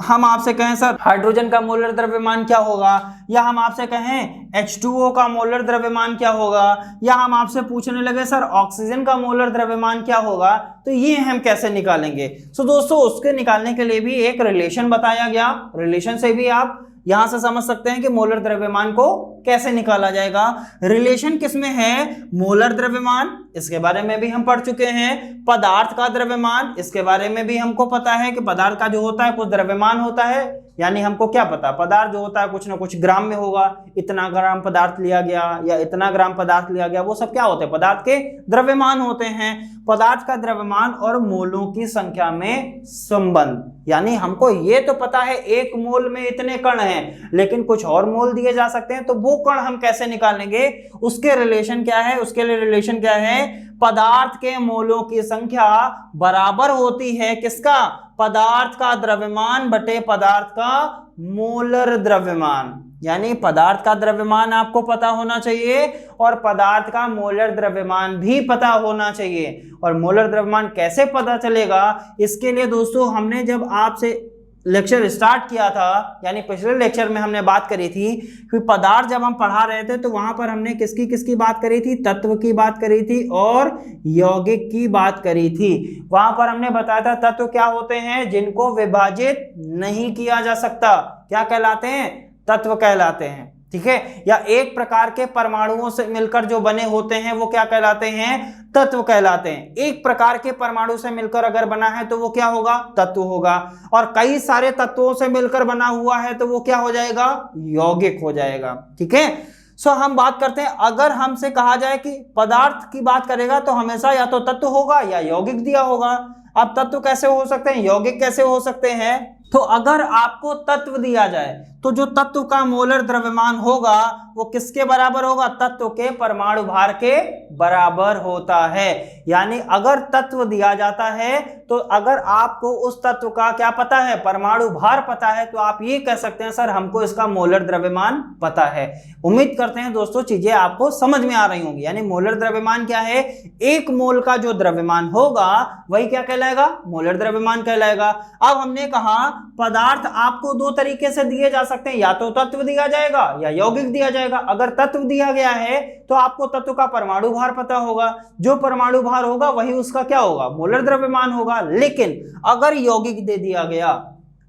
हम आपसे कहें सर हाइड्रोजन का मोलर द्रव्यमान क्या होगा, या हम आपसे कहें H2O का मोलर द्रव्यमान क्या होगा, या हम आपसे पूछने लगे सर ऑक्सीजन का मोलर द्रव्यमान क्या होगा, तो ये हम कैसे निकालेंगे। सो दोस्तों उसके निकालने के लिए भी एक रिलेशन बताया गया, रिलेशन से भी आप यहां से समझ सकते हैं कि मोलर द्रव्यमान को कैसे निकाला जाएगा। रिलेशन किसमें है, मोलर द्रव्यमान, इसके बारे में भी हम पढ़ चुके हैं। पदार्थ का द्रव्यमान, इसके बारे में भी हमको पता है कि पदार्थ का जो होता है कुछ द्रव्यमान होता है, यानी हमको क्या पता, पदार्थ जो होता है कुछ ना कुछ ग्राम में होगा, इतना ग्राम पदार्थ लिया गया या इतना ग्राम पदार्थ लिया गया, वो सब क्या होते हैं, पदार्थ के द्रव्यमान होते हैं। पदार्थ का द्रव्यमान और मोलों की संख्या में संबंध, यानी हमको ये तो पता है एक मोल में इतने कण हैं, लेकिन कुछ और मोल दिए जा सकते हैं, तो वो कण हम कैसे निकालेंगे, उसके रिलेशन क्या है, उसके लिए रिलेशन क्या है, पदार्थ के मोलों की संख्या बराबर होती है किसका, पदार्थ का द्रव्यमान बटे पदार्थ का मोलर द्रव्यमान। यानी पदार्थ का द्रव्यमान आपको पता होना चाहिए और पदार्थ का मोलर द्रव्यमान भी पता होना चाहिए। और मोलर द्रव्यमान कैसे पता चलेगा, इसके लिए दोस्तों हमने जब आपसे लेक्चर स्टार्ट किया था, यानी पिछले लेक्चर में हमने बात करी थी कि पदार्थ जब हम पढ़ा रहे थे तो वहां पर हमने किसकी किसकी बात करी थी, तत्व की बात करी थी और यौगिक की बात करी थी। वहां पर हमने बताया था तत्व क्या होते हैं, जिनको विभाजित नहीं किया जा सकता, क्या कहलाते हैं, तत्व कहलाते हैं। ठीक है, या एक प्रकार के परमाणुओं से मिलकर जो बने होते हैं वो क्या कहलाते हैं, तत्व कहलाते हैं। एक प्रकार के परमाणु से मिलकर अगर बना है तो वो क्या होगा, तत्व होगा। और कई सारे तत्वों से मिलकर बना हुआ है तो वो क्या हो जाएगा, यौगिक हो जाएगा। ठीक है, सो हम बात करते हैं, अगर हमसे कहा जाए कि पदार्थ की बात करेगा तो हमेशा या तो तत्व होगा या यौगिक दिया होगा। अब तत्व कैसे हो सकते हैं, यौगिक कैसे हो सकते हैं, तो अगर आपको तत्व दिया जाए तो जो तत्व का मोलर द्रव्यमान होगा वो किसके बराबर होगा? तत्व के परमाणु भार के बराबर होता है। यानी अगर तत्व दिया जाता है तो अगर आपको उस तत्व का क्या पता है? परमाणु भार पता है, तो आप ये कह सकते हैं सर हमको इसका मोलर द्रव्यमान पता है। उम्मीद करते हैं दोस्तों चीजें आपको समझ में आ रही होंगी। यानी मोलर द्रव्यमान क्या है? एक मोल का जो द्रव्यमान होगा वही क्या कहलाएगा? मोलर द्रव्यमान कहलाएगा। अब हमने कहा पदार्थ आपको दो तरीके से दिए जा सकते हैं, या तो तत्व दिया जाएगा या यौगिक दिया जाएगा। अगर तत्व दिया गया है तो आपको तत्व का परमाणु भार पता होगा, जो परमाणु भार होगा वही उसका क्या होगा? मोलर द्रव्यमान होगा। लेकिन अगर यौगिक दे दिया गया,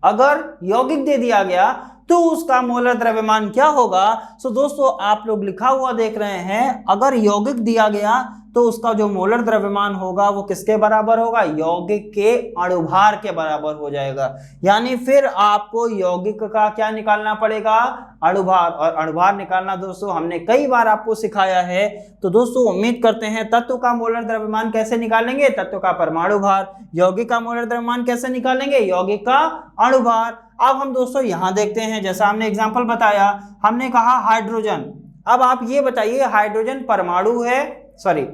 अगर यौगिक दे दिया गया तो उसका मोलर द्रव्यमान क्या होगा? सो दोस्तों आप लोग लिखा हुआ देख रहे हैं, अगर यौगिक दिया गया तो उसका जो मोलर द्रव्यमान होगा वो किसके बराबर होगा? यौगिक के अणुभार के बराबर हो जाएगा। यानी फिर आपको यौगिक का क्या निकालना पड़ेगा? अणुभार। और अणुभार निकालना दोस्तों हमने कई बार आपको सिखाया है। तो दोस्तों उम्मीद करते हैं तत्व का मोलर द्रव्यमान कैसे निकालेंगे? तत्व का परमाणु भार। यौगिक का मोलर द्रव्यमान कैसे निकालेंगे? यौगिक का अणुभार। अब हम दोस्तों यहां देखते हैं, जैसा हमने एग्जाम्पल बताया, हमने कहा हाइड्रोजन। अब आप ये बताइए हाइड्रोजन परमाणु है, सॉरी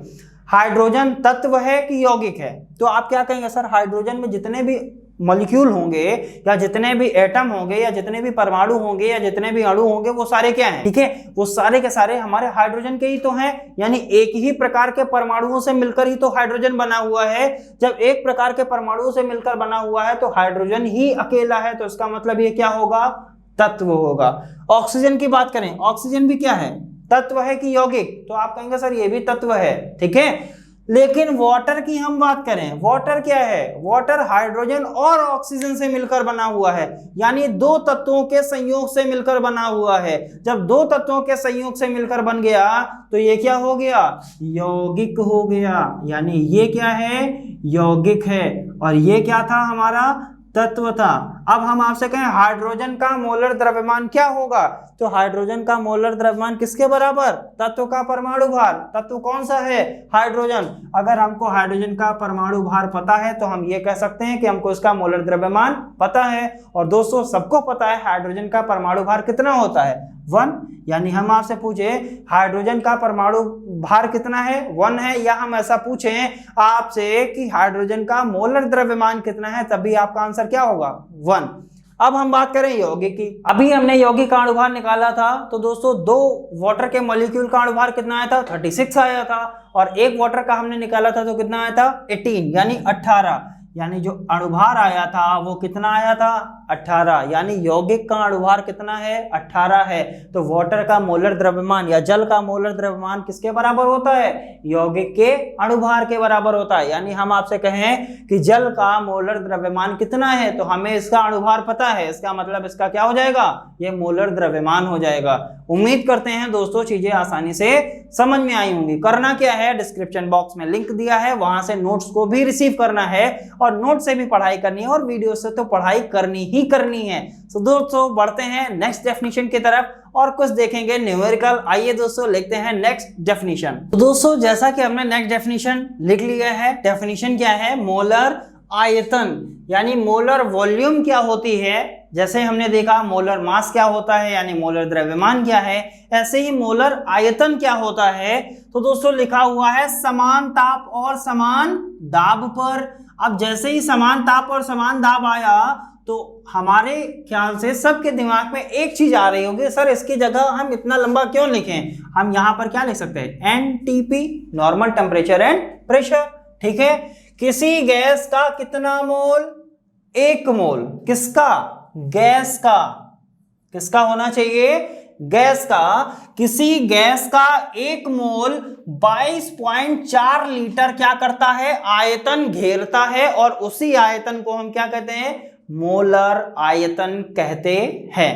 हाइड्रोजन तत्व है कि यौगिक है? तो आप क्या कहेंगे? सर हाइड्रोजन में जितने भी मॉलिक्यूल होंगे या जितने भी एटम होंगे या जितने भी परमाणु होंगे या जितने भी अणु होंगे वो सारे क्या हैं? ठीक है, वो सारे के सारे हमारे हाइड्रोजन के ही तो हैं। यानी एक ही प्रकार के परमाणुओं से मिलकर ही तो हाइड्रोजन बना हुआ है। जब एक प्रकार के परमाणुओं से मिलकर बना हुआ है तो हाइड्रोजन ही अकेला है, तो इसका मतलब ये क्या होगा? तत्व होगा। ऑक्सीजन की बात करें, ऑक्सीजन भी क्या है? तत्व है कि यौगिक? तो आप कहेंगे सर ये भी तत्व है, ठीक है। लेकिन वाटर की हम बात करें, वाटर क्या है? वाटर हाइड्रोजन और ऑक्सीजन से मिलकर बना हुआ है, यानी दो तत्वों के संयोग से मिलकर बना हुआ है। जब दो तत्वों के संयोग से मिलकर बन गया तो ये क्या हो गया? यौगिक हो गया। यानी ये क्या है? यौगिक है। और ये क्या था? हमारा तत्व था। अब हम आपसे कहें हाइड्रोजन का मोलर द्रव्यमान क्या होगा? तो हाइड्रोजन का मोलर द्रव्यमान किसके बराबर? तत्व का परमाणु भार। तत्व कौन सा है? हाइड्रोजन। अगर हमको हाइड्रोजन का परमाणु भार पता है तो हम ये कह सकते हैं कि हमको इसका मोलर द्रव्यमान पता है। और दोस्तों सबको पता है हाइड्रोजन का परमाणु भार कितना होता है? 1। यानी हम आपसे पूछे हाइड्रोजन का परमाणु भार कितना है? 1 है। या हम ऐसा पूछें आपसे कि हाइड्रोजन का मोलर द्रव्यमान कितना है, तभी आपका आंसर क्या होगा? 1। अब हम बात करें यौगिक की। अभी हमने यौगिक का अणुभार निकाला था, तो दोस्तों दो वाटर के मॉलिक्यूल का अणुभार कितना आया था? 36 आया था। और एक वाटर का हमने निकाला था तो कितना आया था? 18 यानी 18। यानी जो अणुभार आया था वो कितना आया था? 18। यानी यौगिक का अणुभार कितना है? 18 है। तो वाटर का मोलर द्रव्यमान या जल का मोलर द्रव्यमान किसके बराबर होता है? यौगिक के अणुभार के बराबर होता है। यानी हम आपसे कहें कि जल का मोलर द्रव्यमान कितना है तो हमें इसका अणुभार पता है, इसका मतलब इसका क्या हो जाएगा? ये मोलर द्रव्यमान हो जाएगा। उम्मीद करते हैं दोस्तों चीजें आसानी से समझ में आई होंगी। करना क्या है? डिस्क्रिप्शन बॉक्स में लिंक दिया है, वहां से नोट्स को भी रिसीव करना है और नोट से भी पढ़ाई करनी है और वीडियो से तो पढ़ाई करनी ही करनी है। तो दोस्तों बढ़ते हैं नेक्स्ट डेफिनेशन की तरफ और कुछ देखेंगे न्यूमेरिकल। आइए दोस्तों लिखते हैं नेक्स्ट डेफिनेशन। तो दोस्तों जैसा कि हमने नेक्स्ट डेफिनेशन लिख लिया है, डेफिनेशन क्या है? मोलर आयतन यानी मोलर वॉल्यूम क्या होती है। जैसे हमने देखा मोलर मास क्या होता है यानी मोलर द्रव्यमान क्या है, ऐसे ही मोलर आयतन क्या होता है। तो दोस्तों लिखा हुआ है समान ताप और समान दाब पर। अब जैसे ही समान ताप और समान दाब आया तो हमारे ख्याल से सबके दिमाग में एक चीज आ रही होगी, सर इसकी जगह हम इतना लंबा क्यों लिखें? हम यहाँ पर क्या लिख सकते हैं? NTP, normal temperature and pressure. ठीक है, किसी गैस का कितना मोल? 1 मोल। किसका? गैस का। किसका होना चाहिए? गैस का। किसी गैस का 1 मोल 22.4 लीटर क्या करता है? आयतन घेरता है। और उसी आयतन को हम क्या कहते हैं? मोलर आयतन कहते हैं।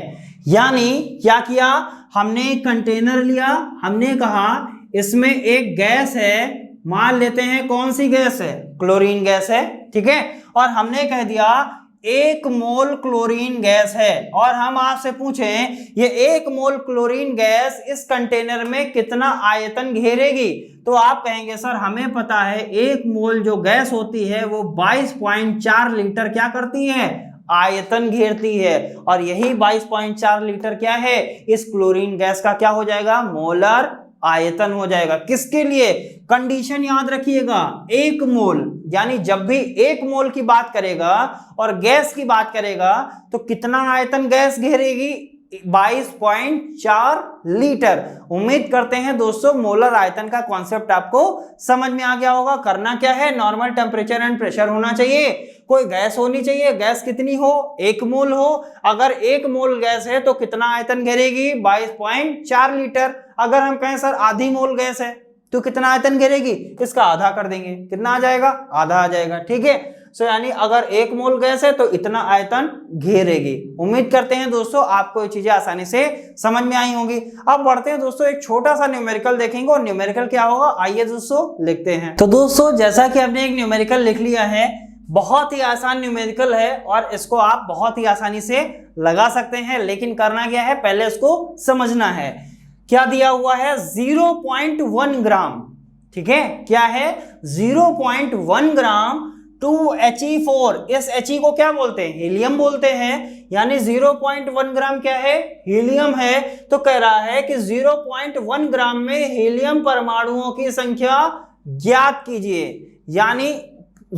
यानी क्या किया हमने? कंटेनर लिया, हमने कहा इसमें एक गैस है, मान लेते हैं कौन सी गैस है? क्लोरीन गैस है। ठीक है, और हमने कह दिया 1 मोल क्लोरीन गैस है। और हम आपसे पूछें ये 1 मोल क्लोरीन गैस इस कंटेनर में कितना आयतन घेरेगी? तो आप कहेंगे सर हमें पता है 1 मोल जो गैस होती है वो 22.4 लीटर क्या करती है? आयतन घेरती है और यही 22.4 लीटर क्या है, इस क्लोरीन गैस का क्या हो जाएगा, मोलर आयतन हो जाएगा। किसके लिए, कंडीशन याद रखिएगा, 1 मोल, यानी जब भी 1 मोल की बात करेगा और गैस की बात करेगा तो कितना आयतन गैस घेरेगी, 22.4 लीटर। उम्मीद करते हैं दोस्तों मोलर आयतन का कॉन्सेप्ट आपको समझ में आ गया होगा। करना क्या है, नॉर्मल टेम्परेचर एंड प्रेशर होना चाहिए, कोई गैस होनी चाहिए, गैस कितनी हो, 1 मोल हो। अगर 1 मोल गैस है तो कितना आयतन घेरेगी, 22.4 लीटर। अगर हम कहें सर आधी मोल गैस है तो कितना आयतन घेरेगी, इसका आधा कर देंगे, कितना आ जाएगा, आधा आ जाएगा। ठीक है, सो यानी अगर 1 मोल गैस है तो इतना आयतन घेरेगी। उम्मीद करते हैं दोस्तों आपको ये चीजें आसानी से समझ में आई होंगी। अब बढ़ते हैं दोस्तों, एक छोटा सा न्यूमेरिकल देखेंगे और न्यूमेरिकल क्या होगा आइए दोस्तों लिखते हैं। तो दोस्तों जैसा कि हमने एक न्यूमेरिकल लिख लिया है, बहुत ही आसान न्यूमेरिकल है और इसको आप बहुत ही आसानी से लगा सकते हैं, लेकिन करना क्या है, पहले इसको समझना है। क्या दिया हुआ है, 0.1 ग्राम, ठीक है, क्या है 0.1 ग्राम 2He4। इस He को क्या बोलते हैं, हीलियम बोलते हैं, यानी 0.1 ग्राम क्या है, हीलियम है। तो कह रहा है कि 0.1 ग्राम में हीलियम परमाणुओं की संख्या ज्ञात कीजिए, यानी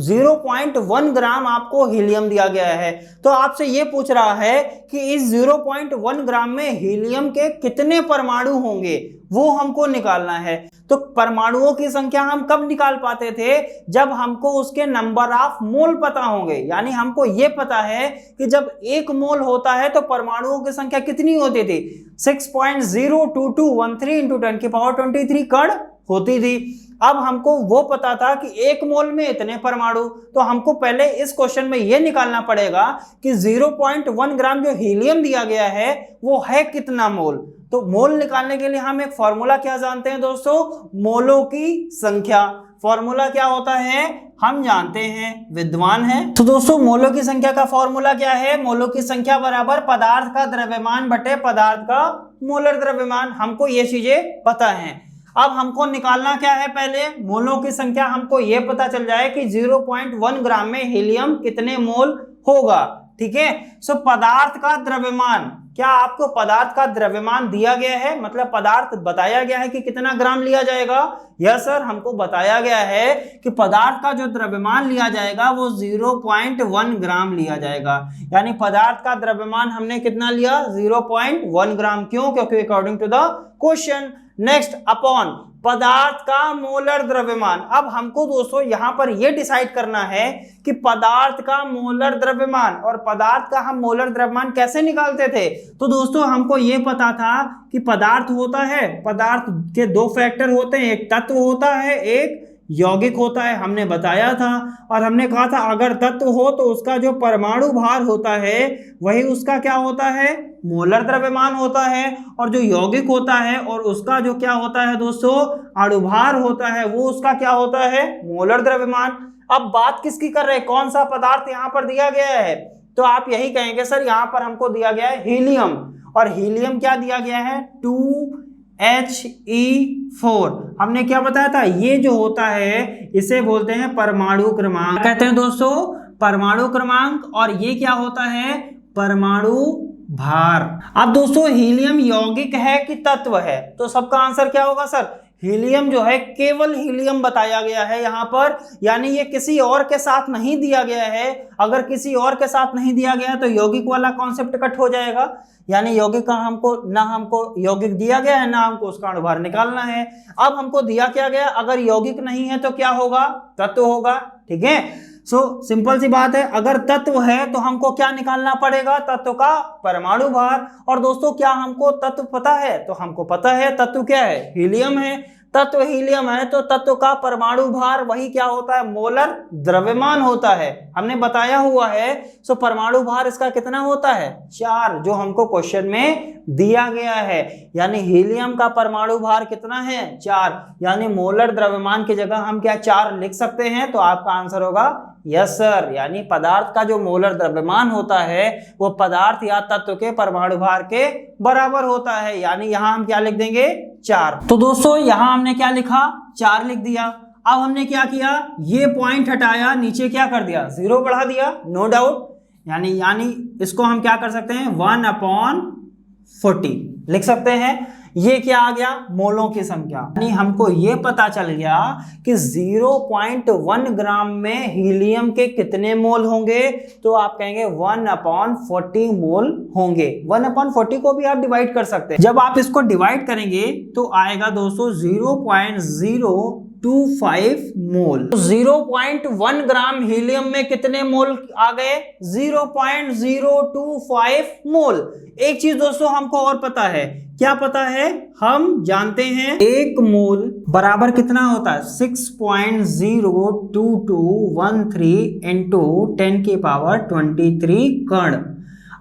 0.1 ग्राम आपको हीलियम दिया गया है। तो आपसे यह पूछ रहा है कि इस 0.1 ग्राम में हीलियम के कितने परमाणु होंगे, वो हमको निकालना है। तो परमाणुओं की संख्या हम कब निकाल पाते थे, जब हमको उसके नंबर ऑफ मोल पता होंगे। यानी हमको ये पता है कि जब 1 मोल होता है तो परमाणुओं की संख्या कितनी होती थी, 6.02213 × 10⁻23 कण होती थी। अब हमको वो पता था कि 1 मोल में इतने परमाणु, तो हमको पहले इस क्वेश्चन में ये निकालना पड़ेगा कि 0.1 ग्राम जो हीलियम दिया गया है वो है कितना मोल। तो मोल निकालने के लिए हम एक फॉर्मूला क्या जानते हैं दोस्तों, मोलों की संख्या। फॉर्मूला क्या होता है, हम जानते हैं, विद्वान हैं। तो दोस्तों मोलों की संख्या का फॉर्मूला क्या है, मोलों की संख्या बराबर पदार्थ का द्रव्यमान बटे पदार्थ का मोलर द्रव्यमान। हमको ये चीजें पता हैं। अब हमको निकालना क्या है, पहले मोलों की संख्या। हमको यह पता चल जाए कि 0.1 ग्राम में हीलियम कितने मोल होगा। ठीक है, सो पदार्थ का द्रव्यमान, क्या आपको पदार्थ का द्रव्यमान दिया गया है, मतलब पदार्थ बताया गया है कि कितना ग्राम लिया जाएगा। यस सर, हमको बताया गया है कि पदार्थ का जो द्रव्यमान लिया जाएगा वो 0.1 ग्राम लिया जाएगा। यानी पदार्थ का द्रव्यमान हमने कितना लिया, 0.1 ग्राम। क्यों, क्योंकि according to the question. Next, upon पदार्थ का मोलर द्रव्यमान। अब हमको दोस्तों यहां पर यह डिसाइड करना है कि पदार्थ का मोलर द्रव्यमान, और पदार्थ का हम मोलर द्रव्यमान कैसे निकालते थे। तो दोस्तों हमको यह पता था कि पदार्थ होता है, पदार्थ के 2 फैक्टर होते हैं, एक तत्व होता है, एक यौगिक होता है। हमने बताया था और हमने कहा था अगर तत्व हो तो उसका जो परमाणु भार होता है वही उसका क्या होता है, मोलर द्रव्यमान होता है। और जो यौगिक होता है और उसका जो क्या होता है दोस्तों, अणुभार होता है, वो उसका क्या होता है, मोलर द्रव्यमान। अब बात किसकी कर रहे हैं, कौन सा पदार्थ यहाँ पर दिया गया है, तो आप यही कहेंगे सर यहाँ पर हमको दिया गया है हीलियम। और हीलियम क्या दिया गया है, 2He4। हमने क्या बताया था, ये जो होता है इसे बोलते हैं परमाणु क्रमांक। कहते हैं दोस्तों परमाणु क्रमांक, और ये क्या होता है, परमाणु भार। अब दोस्तों हीलियम यौगिक है कि तत्व है, तो सबका आंसर क्या होगा सर, हीलियम जो है केवल हीलियम बताया गया है यहाँ पर, यानी ये किसी और के साथ नहीं दिया गया है। अगर किसी और के साथ नहीं दिया गया तो यौगिक वाला कॉन्सेप्ट कट हो जाएगा। यानी यौगिक का हमको यौगिक दिया गया है, ना हमको उसका अणुभार निकालना है। अब हमको दिया क्या गया, अगर यौगिक नहीं है तो क्या होगा, तत्व होगा। ठीक है, सो सिंपल सी बात है, अगर तत्व है तो हमको क्या निकालना पड़ेगा, तत्व का परमाणु भार। और दोस्तों क्या हमको तत्व पता है, तो हमको पता है तत्व क्या है, हीलियम है। तत्व हीलियम है तो तत्व का परमाणु भार वही क्या होता है, मोलर द्रव्यमान होता है, हमने बताया हुआ है। सो परमाणु भार इसका कितना होता है, 4, जो हमको क्वेश्चन में दिया गया है। यानी हीलियम का परमाणु भार कितना है, 4। यानी मोलर द्रव्यमान की जगह हम क्या 4 लिख सकते हैं, तो आपका आंसर होगा यस सर। यानी पदार्थ का जो मोलर द्रव्यमान होता है वो पदार्थ या तत्व के परमाणु भार के बराबर होता है। यानी यहां हम क्या लिख देंगे, 4। तो दोस्तों यहां हमने क्या लिखा, 4 लिख दिया। अब हमने क्या किया, ये पॉइंट हटाया, नीचे क्या कर दिया, 0 बढ़ा दिया, नो डाउट। यानी इसको हम क्या कर सकते हैं 1/40 लिख सकते हैं। ये क्या आ गया मोलों की संख्या। यानी हमको ये पता चल गया कि 0.1 ग्राम में हीलियम के कितने मोल होंगे, तो आप कहेंगे 1/40 मोल होंगे। 1/40 को भी आप डिवाइड कर सकते हैं। जब आप इसको डिवाइड करेंगे तो आएगा दोस्तों 0.025 मोल। तो 0.1 ग्राम हीलियम में कितने मोल आ गए 0.025 मोल। एक चीज दोस्तों हमको और पता है, क्या पता है, हम जानते हैं 1 मोल बराबर कितना होता है 6.02213 इंटू 10⁻23 कण।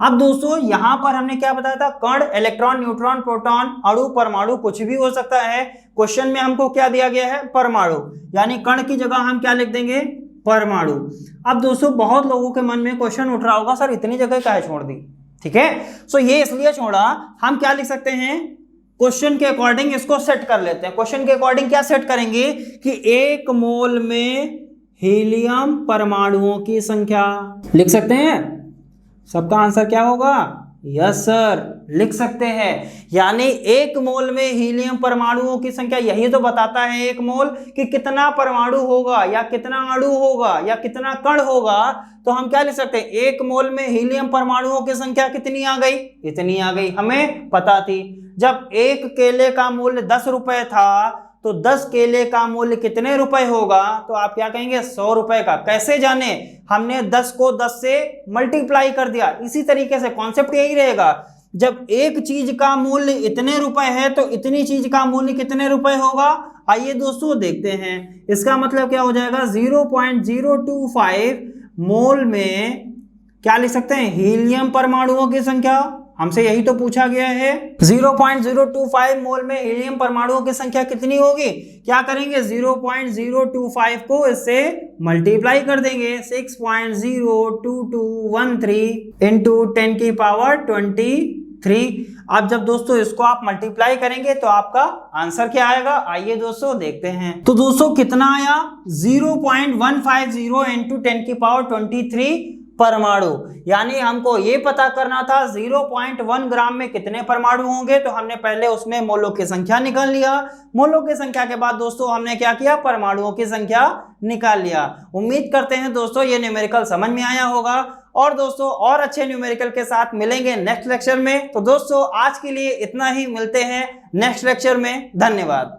अब दोस्तों यहां पर हमने क्या बताया था, कण, इलेक्ट्रॉन, न्यूट्रॉन, प्रोटॉन, अणु, परमाणु कुछ भी हो सकता है। क्वेश्चन में हमको क्या दिया गया है परमाणु, यानी कण की जगह हम क्या लिख देंगे परमाणु। अब दोस्तों बहुत लोगों के मन में क्वेश्चन उठ रहा होगा सर इतनी जगह काहे छोड़ दी, ठीक है। सो ये इसलिए छोड़ा, हम क्या लिख सकते हैं क्वेश्चन के अकॉर्डिंग इसको सेट कर लेते हैं। क्वेश्चन के अकॉर्डिंग क्या सेट करेंगे कि 1 मोल में हीलियम परमाणुओं की संख्या लिख सकते हैं। सबका आंसर क्या होगा यस सर लिख सकते हैं। यानी 1 मोल में हीलियम परमाणुओं की संख्या, यही तो बताता है 1 मोल कि कितना परमाणु होगा या कितना अणु होगा या कितना कण होगा। तो हम क्या लिख सकते हैं 1 मोल में हीलियम परमाणुओं की संख्या कितनी आ गई, इतनी आ गई, हमें पता थी। जब 1 केले का मूल्य 10 रुपए था तो 10 केले का मूल्य कितने रुपए होगा, तो आप क्या कहेंगे 100 रुपए का। कैसे जाने, हमने 10 को 10 से मल्टीप्लाई कर दिया। इसी तरीके से कॉन्सेप्ट यही रहेगा, जब एक चीज का मूल्य इतने रुपए है तो इतनी चीज का मूल्य कितने रुपए होगा। आइए दोस्तों देखते हैं, इसका मतलब क्या हो जाएगा 0.025 मोल में क्या लिख सकते हैं हीलियम परमाणुओं की संख्या। हमसे यही तो पूछा गया है 0.025 मोल में हीलियम परमाणुओं की संख्या कितनी होगी। क्या करेंगे 0.025 को इससे मल्टीप्लाई कर देंगे 6.02213 इंटू 10⁻23। अब जब दोस्तों इसको आप मल्टीप्लाई करेंगे तो आपका आंसर क्या आएगा, आइए दोस्तों देखते हैं। तो दोस्तों कितना आया 0.150 इंटू 10⁻23 परमाणु। यानी हमको ये पता करना था 0.1 ग्राम में कितने परमाणु होंगे, तो हमने पहले उसमें मोलों की संख्या निकाल लिया। मोलों की संख्या के बाद दोस्तों हमने क्या किया परमाणुओं की संख्या निकाल लिया। उम्मीद करते हैं दोस्तों ये न्यूमेरिकल समझ में आया होगा, और दोस्तों और अच्छे न्यूमेरिकल के साथ मिलेंगे नेक्स्ट लेक्चर में। तो दोस्तों आज के लिए इतना ही, मिलते हैं नेक्स्ट लेक्चर में। धन्यवाद।